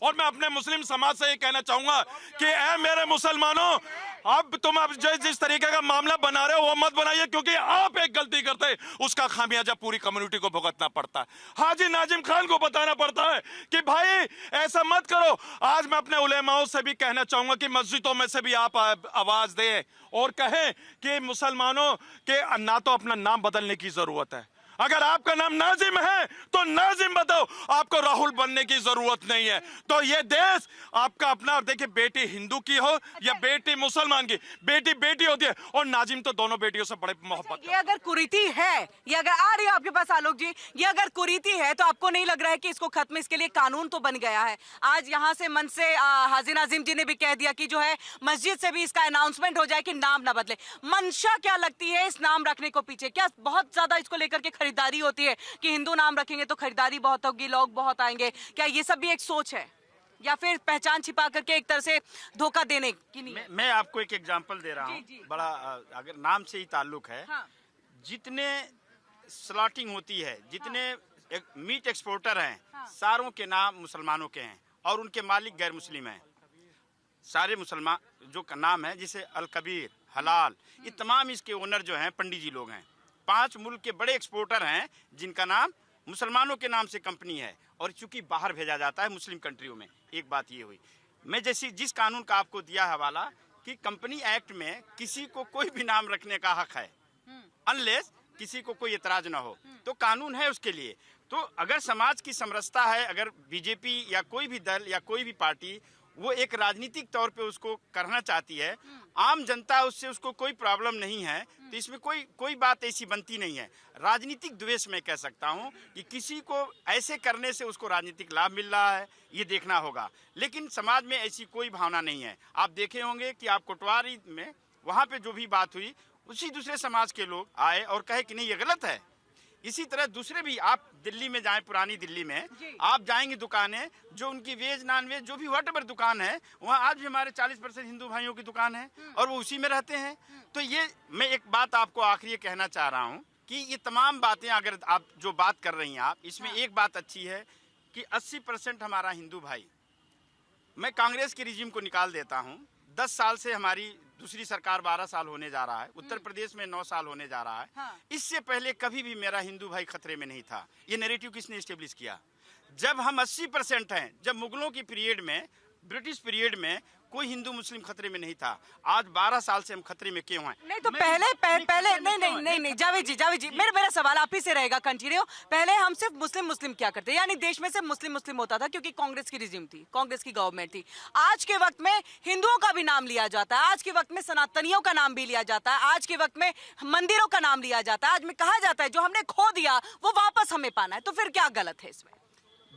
और मैं अपने मुस्लिम समाज से ये कहना चाहूंगा कि ऐ मेरे मुसलमानों, अब तुम अब जिस तरीके का मामला बना रहे हो वो मत बनाइए, क्योंकि आप एक गलती करते हैं उसका खामियाजा पूरी कम्युनिटी को भुगतना पड़ता है। हाजी नाजिम खान को बताना पड़ता है कि भाई ऐसा मत करो। आज मैं अपने उलेमाओं से भी कहना चाहूंगा कि मस्जिदों में से भी आप आवाज दें और कहें कि मुसलमानों के ना तो अपना नाम बदलने की जरूरत है। अगर आपका नाम नाजिम है तो नाजिम बताओ, आपको राहुल बनने की जरूरत नहीं है। तो ये देश आपका अपना, और देखिए बेटी हिंदू की हो या बेटी मुसलमान की, बेटी बेटी होती है, और नाजिम तो दोनों बेटियों से बड़े मोहब्बत। ये अगर कुरीति है, ये अगर आ रही है आपके पास आलोक जी, ये अगर कुरीति है तो आपको नहीं लग रहा है कि इसको खत्म, इसके लिए कानून तो बन गया है। आज यहाँ से मन से हाजी नाजिम जी ने भी कह दिया कि जो है मस्जिद से भी इसका अनाउंसमेंट हो जाए कि नाम ना बदले। मंशा क्या लगती है इस नाम रखने को पीछे? क्या बहुत ज्यादा इसको लेकर के खरीदारी होती है कि हिंदू नाम रखेंगे तो खरीदारी बहुत होगी, लोग बहुत आएंगे? क्या ये सब भी एक सोच है या फिर पहचान छिपा करके एक तरह से धोखा देने की नहीं? मैं आपको एक एग्जांपल दे रहा हूँ, बड़ा अगर नाम से ही ताल्लुक है। हाँ। जितने स्लॉटिंग होती है, जितने मीट एक्सपोर्टर हैं, हाँ। सारों के नाम मुसलमानों के हैं और उनके मालिक गैर मुस्लिम हैं। सारे मुसलमान जो का नाम है, जिसे अल कबीर, हलाल, ये तमाम इसके ओनर जो हैं पंडित जी लोग हैं। 5 मुल्क के बड़े एक्सपोर्टर हैं जिनका नाम मुसलमानों के नाम से कंपनी है, और चूंकि बाहर भेजा जाता है मुस्लिम कंट्रियों में। एक बात ये हुई, मैं जिस कानून का आपको दिया हवाला कि कंपनी एक्ट में किसी को कोई भी नाम रखने का हक है, अनलेस किसी को कोई एतराज ना हो, तो कानून है उसके लिए। तो अगर समाज की समरसता है, अगर बीजेपी या कोई भी दल या कोई भी पार्टी वो एक राजनीतिक तौर पे उसको करना चाहती है, आम जनता है उससे उसको कोई प्रॉब्लम नहीं है, तो इसमें कोई बात ऐसी बनती नहीं है। राजनीतिक द्वेष मैं कह सकता हूं कि किसी को ऐसे करने से उसको राजनीतिक लाभ मिल रहा है, ये देखना होगा, लेकिन समाज में ऐसी कोई भावना नहीं है। आप देखे होंगे कि आप कोटवारी में वहाँ पे जो भी बात हुई, उसी दूसरे समाज के लोग आए और कहे कि नहीं ये गलत है। इसी तरह दूसरे भी, आप दिल्ली में जाएं, पुरानी दिल्ली में आप जाएंगे दुकानें जो उनकी वेज नॉन वेज जो भी व्हाटएवर दुकान है, वहाँ आज भी हमारे 40% हिंदू भाइयों की दुकान है और वो उसी में रहते हैं। तो ये मैं एक बात आपको आखिरी कहना चाह रहा हूँ कि ये तमाम बातें अगर आप जो बात कर रही हैं आप, इसमें एक बात अच्छी है कि 80% हमारा हिंदू भाई, मैं कांग्रेस के रिजीम को निकाल देता हूँ, 10 साल से हमारी दूसरी सरकार 12 साल होने जा रहा है, उत्तर प्रदेश में 9 साल होने जा रहा है। हाँ। इससे पहले कभी भी मेरा हिंदू भाई खतरे में नहीं था। ये नैरेटिव किसने एस्टेब्लिश किया? जब हम 80% हैं, जब मुगलों की पीरियड में, ब्रिटिश पीरियड में कोई हिंदू मुस्लिम खतरे में नहीं था। आज 12 साल से हम खतरे में क्यों हैं? नहीं तो पहले नहीं जावेद जी मेरा सवाल आप ही से रहेगा, कंटिन्यू। पहले हम सिर्फ मुस्लिम क्या करते, यानी देश में सिर्फ मुस्लिम होता था क्योंकि कांग्रेस की रिजिम थी, कांग्रेस की गवर्नमेंट थी। आज के वक्त में हिंदुओं का भी नाम लिया जाता है, आज के वक्त में सनातनियों का नाम भी लिया जाता है, आज के वक्त में मंदिरों का नाम लिया जाता है। आज में कहा जाता है जो हमने खो दिया वो वापस हमें पाना है, तो फिर क्या गलत है इसमें?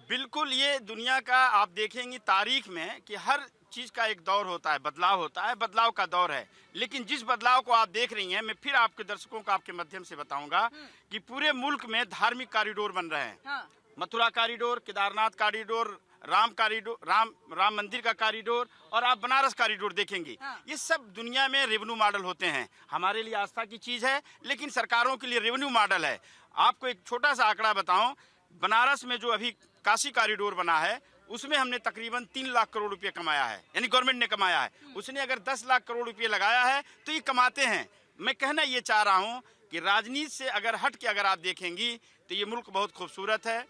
बिल्कुल, ये दुनिया का आप देखेंगे तारीख में कि हर चीज का एक दौर होता है, बदलाव होता है, बदलाव का दौर है। लेकिन जिस बदलाव को आप देख रही हैं, मैं फिर आपके दर्शकों को आपके माध्यम से बताऊंगा कि पूरे मुल्क में धार्मिक कॉरिडोर बन रहे हैं। हाँ। मथुरा कॉरिडोर, केदारनाथ कॉरिडोर, राम मंदिर का कॉरिडोर, और आप बनारस कॉरिडोर देखेंगे। हाँ। ये सब दुनिया में रेवेन्यू मॉडल होते हैं। हमारे लिए आस्था की चीज है, लेकिन सरकारों के लिए रेवेन्यू मॉडल है। आपको एक छोटा सा आंकड़ा बताऊं, बनारस में जो अभी काशी कॉरिडोर बना है, उसमें हमने तकरीबन 3 लाख करोड़ रुपए कमाया है, यानी गवर्नमेंट ने कमाया है। उसने अगर 10 लाख करोड़ रुपए लगाया है तो ये कमाते हैं। मैं कहना ये चाह रहा हूँ कि राजनीति से अगर हट के अगर आप देखेंगी तो ये मुल्क बहुत खूबसूरत है,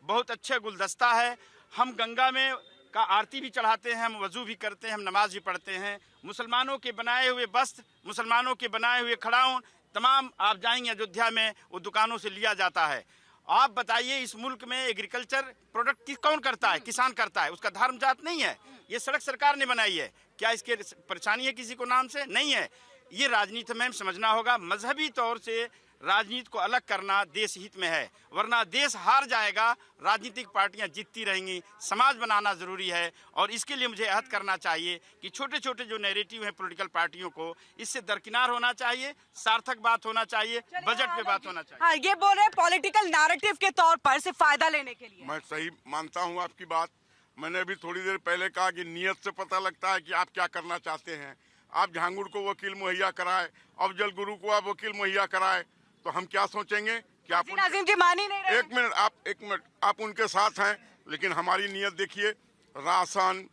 बहुत अच्छा गुलदस्ता है। हम गंगा में का आरती भी चढ़ाते हैं, हम वजू भी करते हैं, हम नमाज भी पढ़ते हैं। मुसलमानों के बनाए हुए वस्त्र, मुसलमानों के बनाए हुए खड़ाउन तमाम आप जाएंगे अयोध्या में, वो दुकानों से लिया जाता है। आप बताइए, इस मुल्क में एग्रीकल्चर प्रोडक्ट कौन करता है? किसान करता है। उसका धर्म जात नहीं है। ये सड़क सरकार ने बनाई है, क्या इसके परेशानी है किसी को नाम से? नहीं है। ये राजनीति में समझना होगा, मजहबी तौर से राजनीति को अलग करना देश हित में है, वरना देश हार जाएगा, राजनीतिक पार्टियां जीतती रहेंगी। समाज बनाना जरूरी है और इसके लिए मुझे अहद करना चाहिए कि छोटे छोटे जो नैरेटिव हैं पॉलिटिकल पार्टियों को, इससे दरकिनार होना चाहिए, सार्थक बात होना चाहिए, बजट पे बात होना चाहिए। हाँ, ये बोल रहे हैं पॉलिटिकल नैरेटिव के तौर पर सिर्फ फायदा लेने के लिए। मैं सही मानता हूँ आपकी बात। मैंने अभी थोड़ी देर पहले कहा कि नियत से पता लगता है कि आप क्या करना चाहते हैं। आप झांगुड़ को वकील मुहैया कराए, अफजल गुरु को आप वकील मुहैया कराए, तो हम क्या सोचेंगे कि आप नाज़िम जी मान ही नहीं रहे। एक मिनट आप उनके साथ हैं, लेकिन हमारी नियत देखिए। राशन,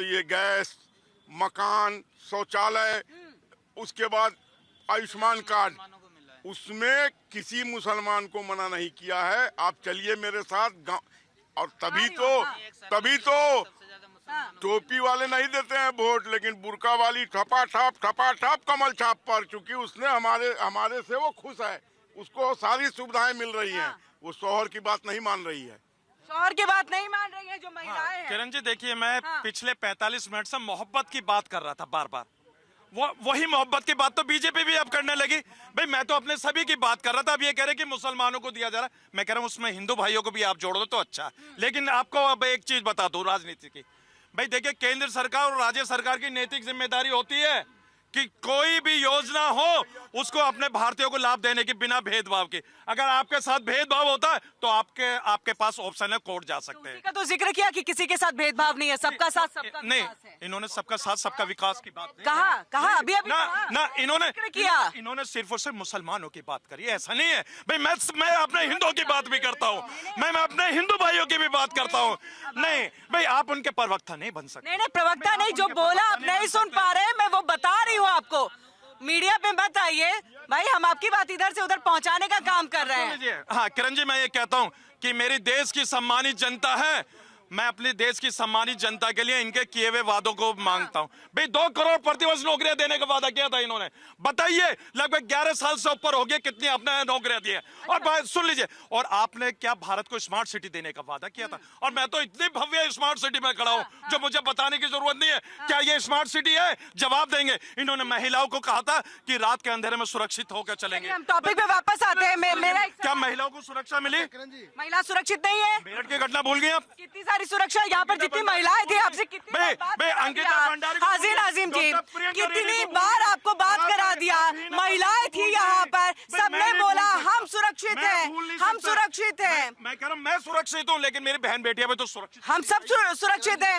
ये गैस, मकान, शौचालय, उसके बाद आयुष्मान कार्ड, उसमें किसी मुसलमान को मना नहीं किया है। आप चलिए मेरे साथ गाँव, और तभी तो टोपी वाले नहीं देते हैं वोट, लेकिन बुरका वाली ठपा कमल छाप पर, चूंकि उसने हमारे से वो खुश है, उसको सारी सुविधाएं मिल रही हैं। वो शौहर की बात नहीं मान रही है। शौहर की बात नहीं मान रही है जो महिलाएं हैं। किरण जी देखिए, मैं पिछले 45 मिनट से मोहब्बत की बात कर रहा था बार बार। वही मोहब्बत की बात तो बीजेपी भी अब करने लगी। भाई मैं तो अपने सभी की बात कर रहा था, अब ये कह रहे कि मुसलमानों को दिया जा रहा है। मैं कह रहा हूँ उसमें हिंदू भाइयों को भी आप जोड़ दो तो अच्छा। लेकिन आपको अब एक चीज बता दो राजनीति की। भाई देखिए, केंद्र सरकार और राज्य सरकार की नैतिक जिम्मेदारी होती है कि कोई भी योजना हो उसको अपने भारतीयों को लाभ देने की बिना भेदभाव के। अगर आपके साथ भेदभाव होता है तो आपके पास ऑप्शन है, कोर्ट जा सकते हैं। का तो जिक्र किया कि किसी के साथ भेदभाव नहीं है, सबका साथ सबका नहीं, इन्होंने सबका साथ सबका विकास की बात कहा अभी ना इन्होंने किया। इन्होंने सिर्फ और सिर्फ मुसलमानों की बात करी, ऐसा नहीं है। भाई मैं अपने हिंदुओं की बात भी करता हूँ, मैं अपने हिंदू भाइयों की भी बात करता हूँ। नहीं भाई, आप उनके प्रवक्ता नहीं बन सकते। नहीं प्रवक्ता नहीं, जो बोला आप नहीं सुन पा रहे, मैं वो बता रही हूँ आपको। मीडिया पे मत आइए भाई, हम आपकी बात इधर से उधर पहुंचाने का काम कर रहे हैं। हाँ किरण जी, मैं ये कहता हूँ कि मेरी देश की सम्मानित जनता है, मैं अपने देश की सम्मानित जनता के लिए इनके किए हुए वादों को मांगता हूं। भाई 2 करोड़ प्रतिवर्ष नौकरियां देने का वादा किया था इन्होंने, बताइए लगभग 11 साल से ऊपर हो गए कितनी आपने नौकरियां दी है। और सुन लीजिए, और आपने क्या भारत को स्मार्ट सिटी देने का वादा किया था, और मैं तो इतनी भव्य स्मार्ट सिटी में खड़ा हूं जो मुझे बताने की जरूरत नहीं है क्या ये स्मार्ट सिटी है, जवाब देंगे। इन्होंने महिलाओं को कहा था कि रात के अंधेरे में सुरक्षित होकर चलेंगे। हम टॉपिक पे वापस आते हैं। मेरा क्या महिलाओं को सुरक्षा मिली? महिला सुरक्षित नहीं है। मेरठ की घटना भूल गई आप? कितनी सारी सुरक्षा, यहाँ पर जितनी महिलाएं थी आपसे कितनी बार बात करा दिया। हाजिर नाजिम जी, कितनी बार आपको बात करा दिया, महिलाएं थी यहाँ पर, सबने बोला हम सुरक्षित हैं, हम सुरक्षित हैं। मैं कह रहा हूँ मैं सुरक्षित हूँ, लेकिन मेरी बहन बेटियां भी तो सुरक्षित। हम सब सुरक्षित हैं,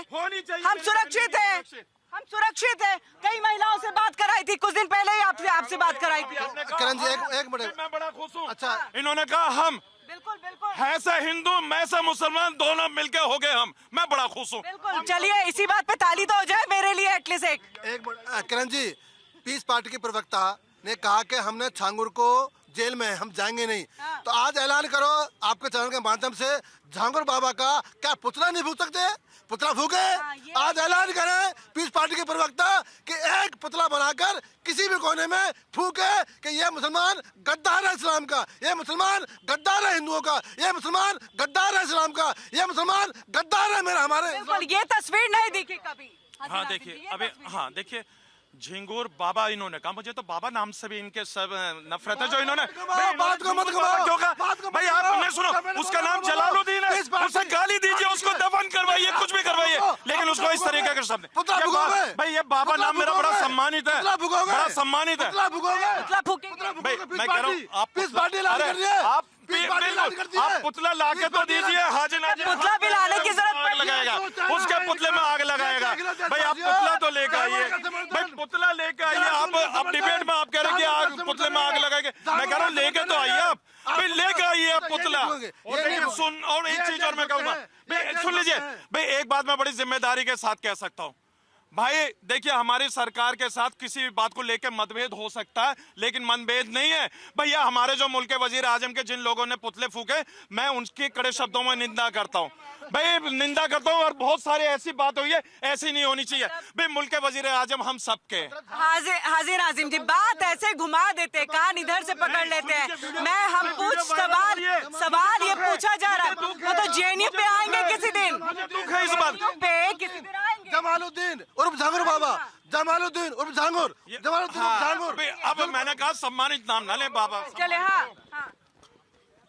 हम सुरक्षित हैं, हम सुरक्षित हैं। कई महिलाओं से बात कराई थी, कुछ दिन पहले ही आपसे बात कराई थी। किरण जी एक मिनट, मैं बड़ा खुश हूँ। अच्छा, इन्होंने कहा हम बिल्कुल बिल्कुल है से हिंदू मैं से मुसलमान दोनों मिलके हो गए हम, मैं बड़ा खुश हूँ। बिल्कुल, चलिए इसी बात पे ताली तो हो जाए मेरे लिए एटलीस्ट एक minute. Kiran ji, piece party के प्रवक्ता ने कहा कि हमने छांगुर को जेल में हम जाएंगे नहीं, तो आज ऐलान करो आपके चैनल के माध्यम से, झांगुर बाबा का क्या पुतला नहीं फूक सकते? पुतला फूके, आज ऐलान करें पीस पार्टी के प्रवक्ता कि एक पुतला बनाकर किसी भी कोने में फूके कि ये मुसलमान गद्दार है इस्लाम का, ये मुसलमान गद्दार है हिंदुओं का, ये मुसलमान गद्दार है इस्लाम का, ये मुसलमान गद्दार है मेरा हमारे। ये तस्वीर नहीं दिखी कभी। हाँ देखिए, अबे हाँ देखिए, झिंगुर बाबा इन्होंने कहा, मुझे तो बाबा नाम से भी इनके सब नफरत है जो इन्होंने बात को मत घुमाओ, भाई आपने सुनो, उसका नाम जलालुद्दीन है, उसे गाली दीजिए, उसको दफन करवाइए, कुछ भी करवाइए, लेकिन उसको इस तरीके के शब्द। भाई ये बाबा नाम मेरा बड़ा सम्मानित है, बड़ा सम्मानित है। मैं कह रहा हूँ आप आप पुतला लाके तो दीजिए, हाजिर नाजिर पुतला भी लाने की जरूरत लगाएगा, उसके पुतले में आग लगाएगा। भाई आप पुतला तो लेकर आइए, भाई पुतला लेकर आइए। आप डिबेट में आप कह रहे हैं कि आग पुतले में आग लगाएंगे, मैं कह रहा हूँ लेके तो आइए आप, भाई लेकर आइए आप पुतला। और लेकिन सुन, और एक चीज और मैं कहूँगा, सुन लीजिए भाई, एक बात मैं बड़ी जिम्मेदारी के साथ कह सकता हूँ। भाई देखिए, हमारी सरकार के साथ किसी भी बात को लेकर मतभेद हो सकता है, लेकिन मतभेद नहीं है। भैया हमारे जो मुल्क के वजीर आजम के जिन लोगों ने पुतले फूके, मैं उनकी कड़े शब्दों में निंदा करता हूँ, भाई निंदा करता हूँ। और बहुत सारे ऐसी बात हुई है, ऐसी नहीं होनी चाहिए। भाई मुल्क के वजीर आजम हम सबके। हाजिर नाजिम जी, बात ऐसे घुमा देते, कान इधर से पकड़ लेते हैं। मैं हम सवाल ये पूछा जा रहा है, वो तो जेएनयू पे आएंगे किसी दिन, दुख है इस बात पे किसी दिन आएंगे। जमालुद्दीन उर्फ झांगुर बाबा, जमालुद्दीन उर्फ झांगुर, जमालुद्दीन उर्फ झांगुर। अब मैंने कहा सम्मानित नाम ना ले बाबा। चले हाँ।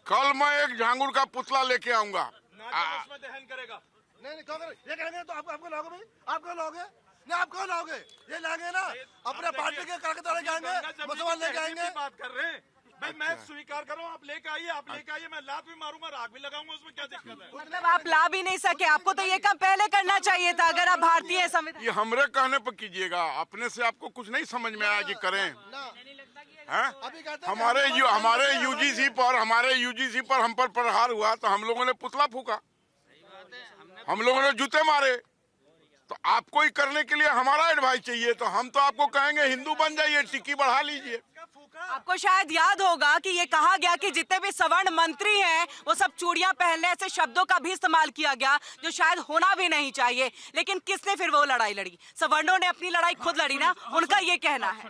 कल मैं एक झांगुर का पुतला लेके आऊंगा। दहन करेगा। नहीं क्यों करें? ये करेंगे तो आपको लाओगे भाई, आपको लाओगे नहीं, आप कौन लाओगे? ये लाएंगे ना अपने पार्टी के कार्यकर्ता लेके आएंगे, मुसलमान लेके आएंगे। बात कर रहे हैं भाई, मैं स्वीकार करूं, आप लेके आइए, आप लेके आइए, मैं लात भी मारूंगा, राग भी लगाऊंगा, उसमें क्या दिक्कत है? मतलब आप ला भी नहीं सके, आपको तो ये काम पहले करना चाहिए था अगर आप भारतीय संविधान। ये हमरे कहने पर कीजिएगा, अपने से आपको कुछ नहीं समझ में आया कि करें। हमारे यूजीसी पर हम पर प्रहार हुआ तो हम लोगों ने पुतला फूका, हम लोगों ने जूते मारे। तो आपको ही करने के लिए हमारा एडवाइस चाहिए, तो हम तो आपको कहेंगे हिंदू बन जाइए, टिक्की बढ़ा लीजिए। आपको शायद याद होगा कि ये कहा गया कि जितने भी सवर्ण मंत्री हैं वो सब चूड़ियां पहनने, ऐसे शब्दों का भी इस्तेमाल किया गया जो शायद होना भी नहीं चाहिए। लेकिन किसने फिर वो लड़ाई लड़ी? सवर्णों ने अपनी लड़ाई खुद लड़ी ना, उनका ये कहना है।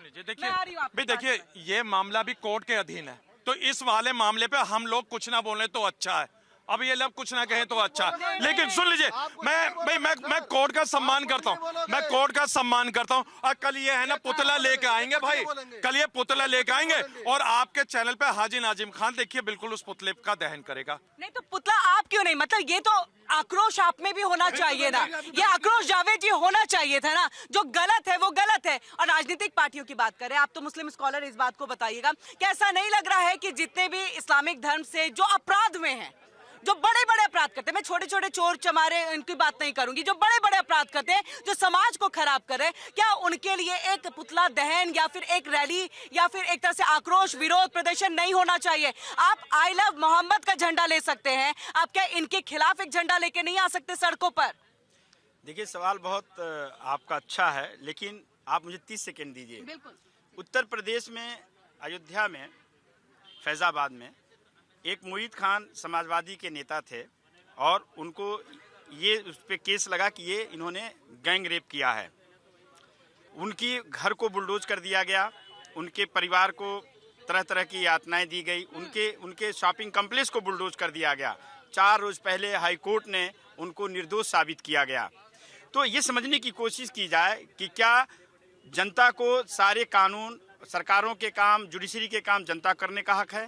देखिए ये मामला भी कोर्ट के अधीन है, तो इस वाले मामले पे हम लोग कुछ ना बोले तो अच्छा है, अब ये लोग कुछ ना कहें तो अच्छा। लेकिन सुन लीजिए, मैं कोर्ट का सम्मान करता हूँ, मैं कोर्ट का सम्मान करता हूँ। और कल ये है ना पुतला लेके आएंगे भाई, कल ये पुतला लेके आएंगे और आपके चैनल पे हाजी नाजिम खान देखिए बिल्कुल उस पुतले का दहन करेगा। नहीं तो पुतला आप क्यों नहीं, मतलब ये तो आक्रोश आप में भी होना चाहिए ना, ये आक्रोश जावेद जी होना चाहिए था ना। जो गलत है वो गलत है। और राजनीतिक पार्टियों की बात करें, आप तो मुस्लिम स्कॉलर, इस बात को बताइएगा कि ऐसा नहीं लग रहा है कि जितने भी इस्लामिक धर्म से जो अपराध में हैं, जो बड़े बड़े अपराध करते हैं, मैं छोटे छोटे चोर चमारे इनकी बात नहीं करूंगी, जो बड़े बड़े अपराध करते हैं, जो समाज को खराब कर रहे हैं, क्या उनके लिए एक पुतला दहन या फिर एक रैली या फिर एक तरह से आक्रोश विरोध प्रदर्शन नहीं होना चाहिए? आप आई लव मोहम्मद का झंडा ले सकते हैं, आप क्या इनके खिलाफ एक झंडा लेके नहीं आ सकते सड़कों पर? देखिए सवाल बहुत आपका अच्छा है, लेकिन आप मुझे 30 सेकेंड दीजिए। बिल्कुल। उत्तर प्रदेश में अयोध्या में फैजाबाद में एक मुईद खान समाजवादी के नेता थे और उनको ये उस पर केस लगा कि ये इन्होंने गैंग रेप किया है। उनकी घर को बुलडोज कर दिया गया, उनके परिवार को तरह तरह की यातनाएं दी गई, उनके शॉपिंग कॉम्प्लेक्स को बुलडोज कर दिया गया। 4 रोज पहले हाई कोर्ट ने उनको निर्दोष साबित किया गया। तो ये समझने की कोशिश की जाए कि क्या जनता को सारे कानून, सरकारों के काम, जुडिशरी के काम जनता करने का हक है,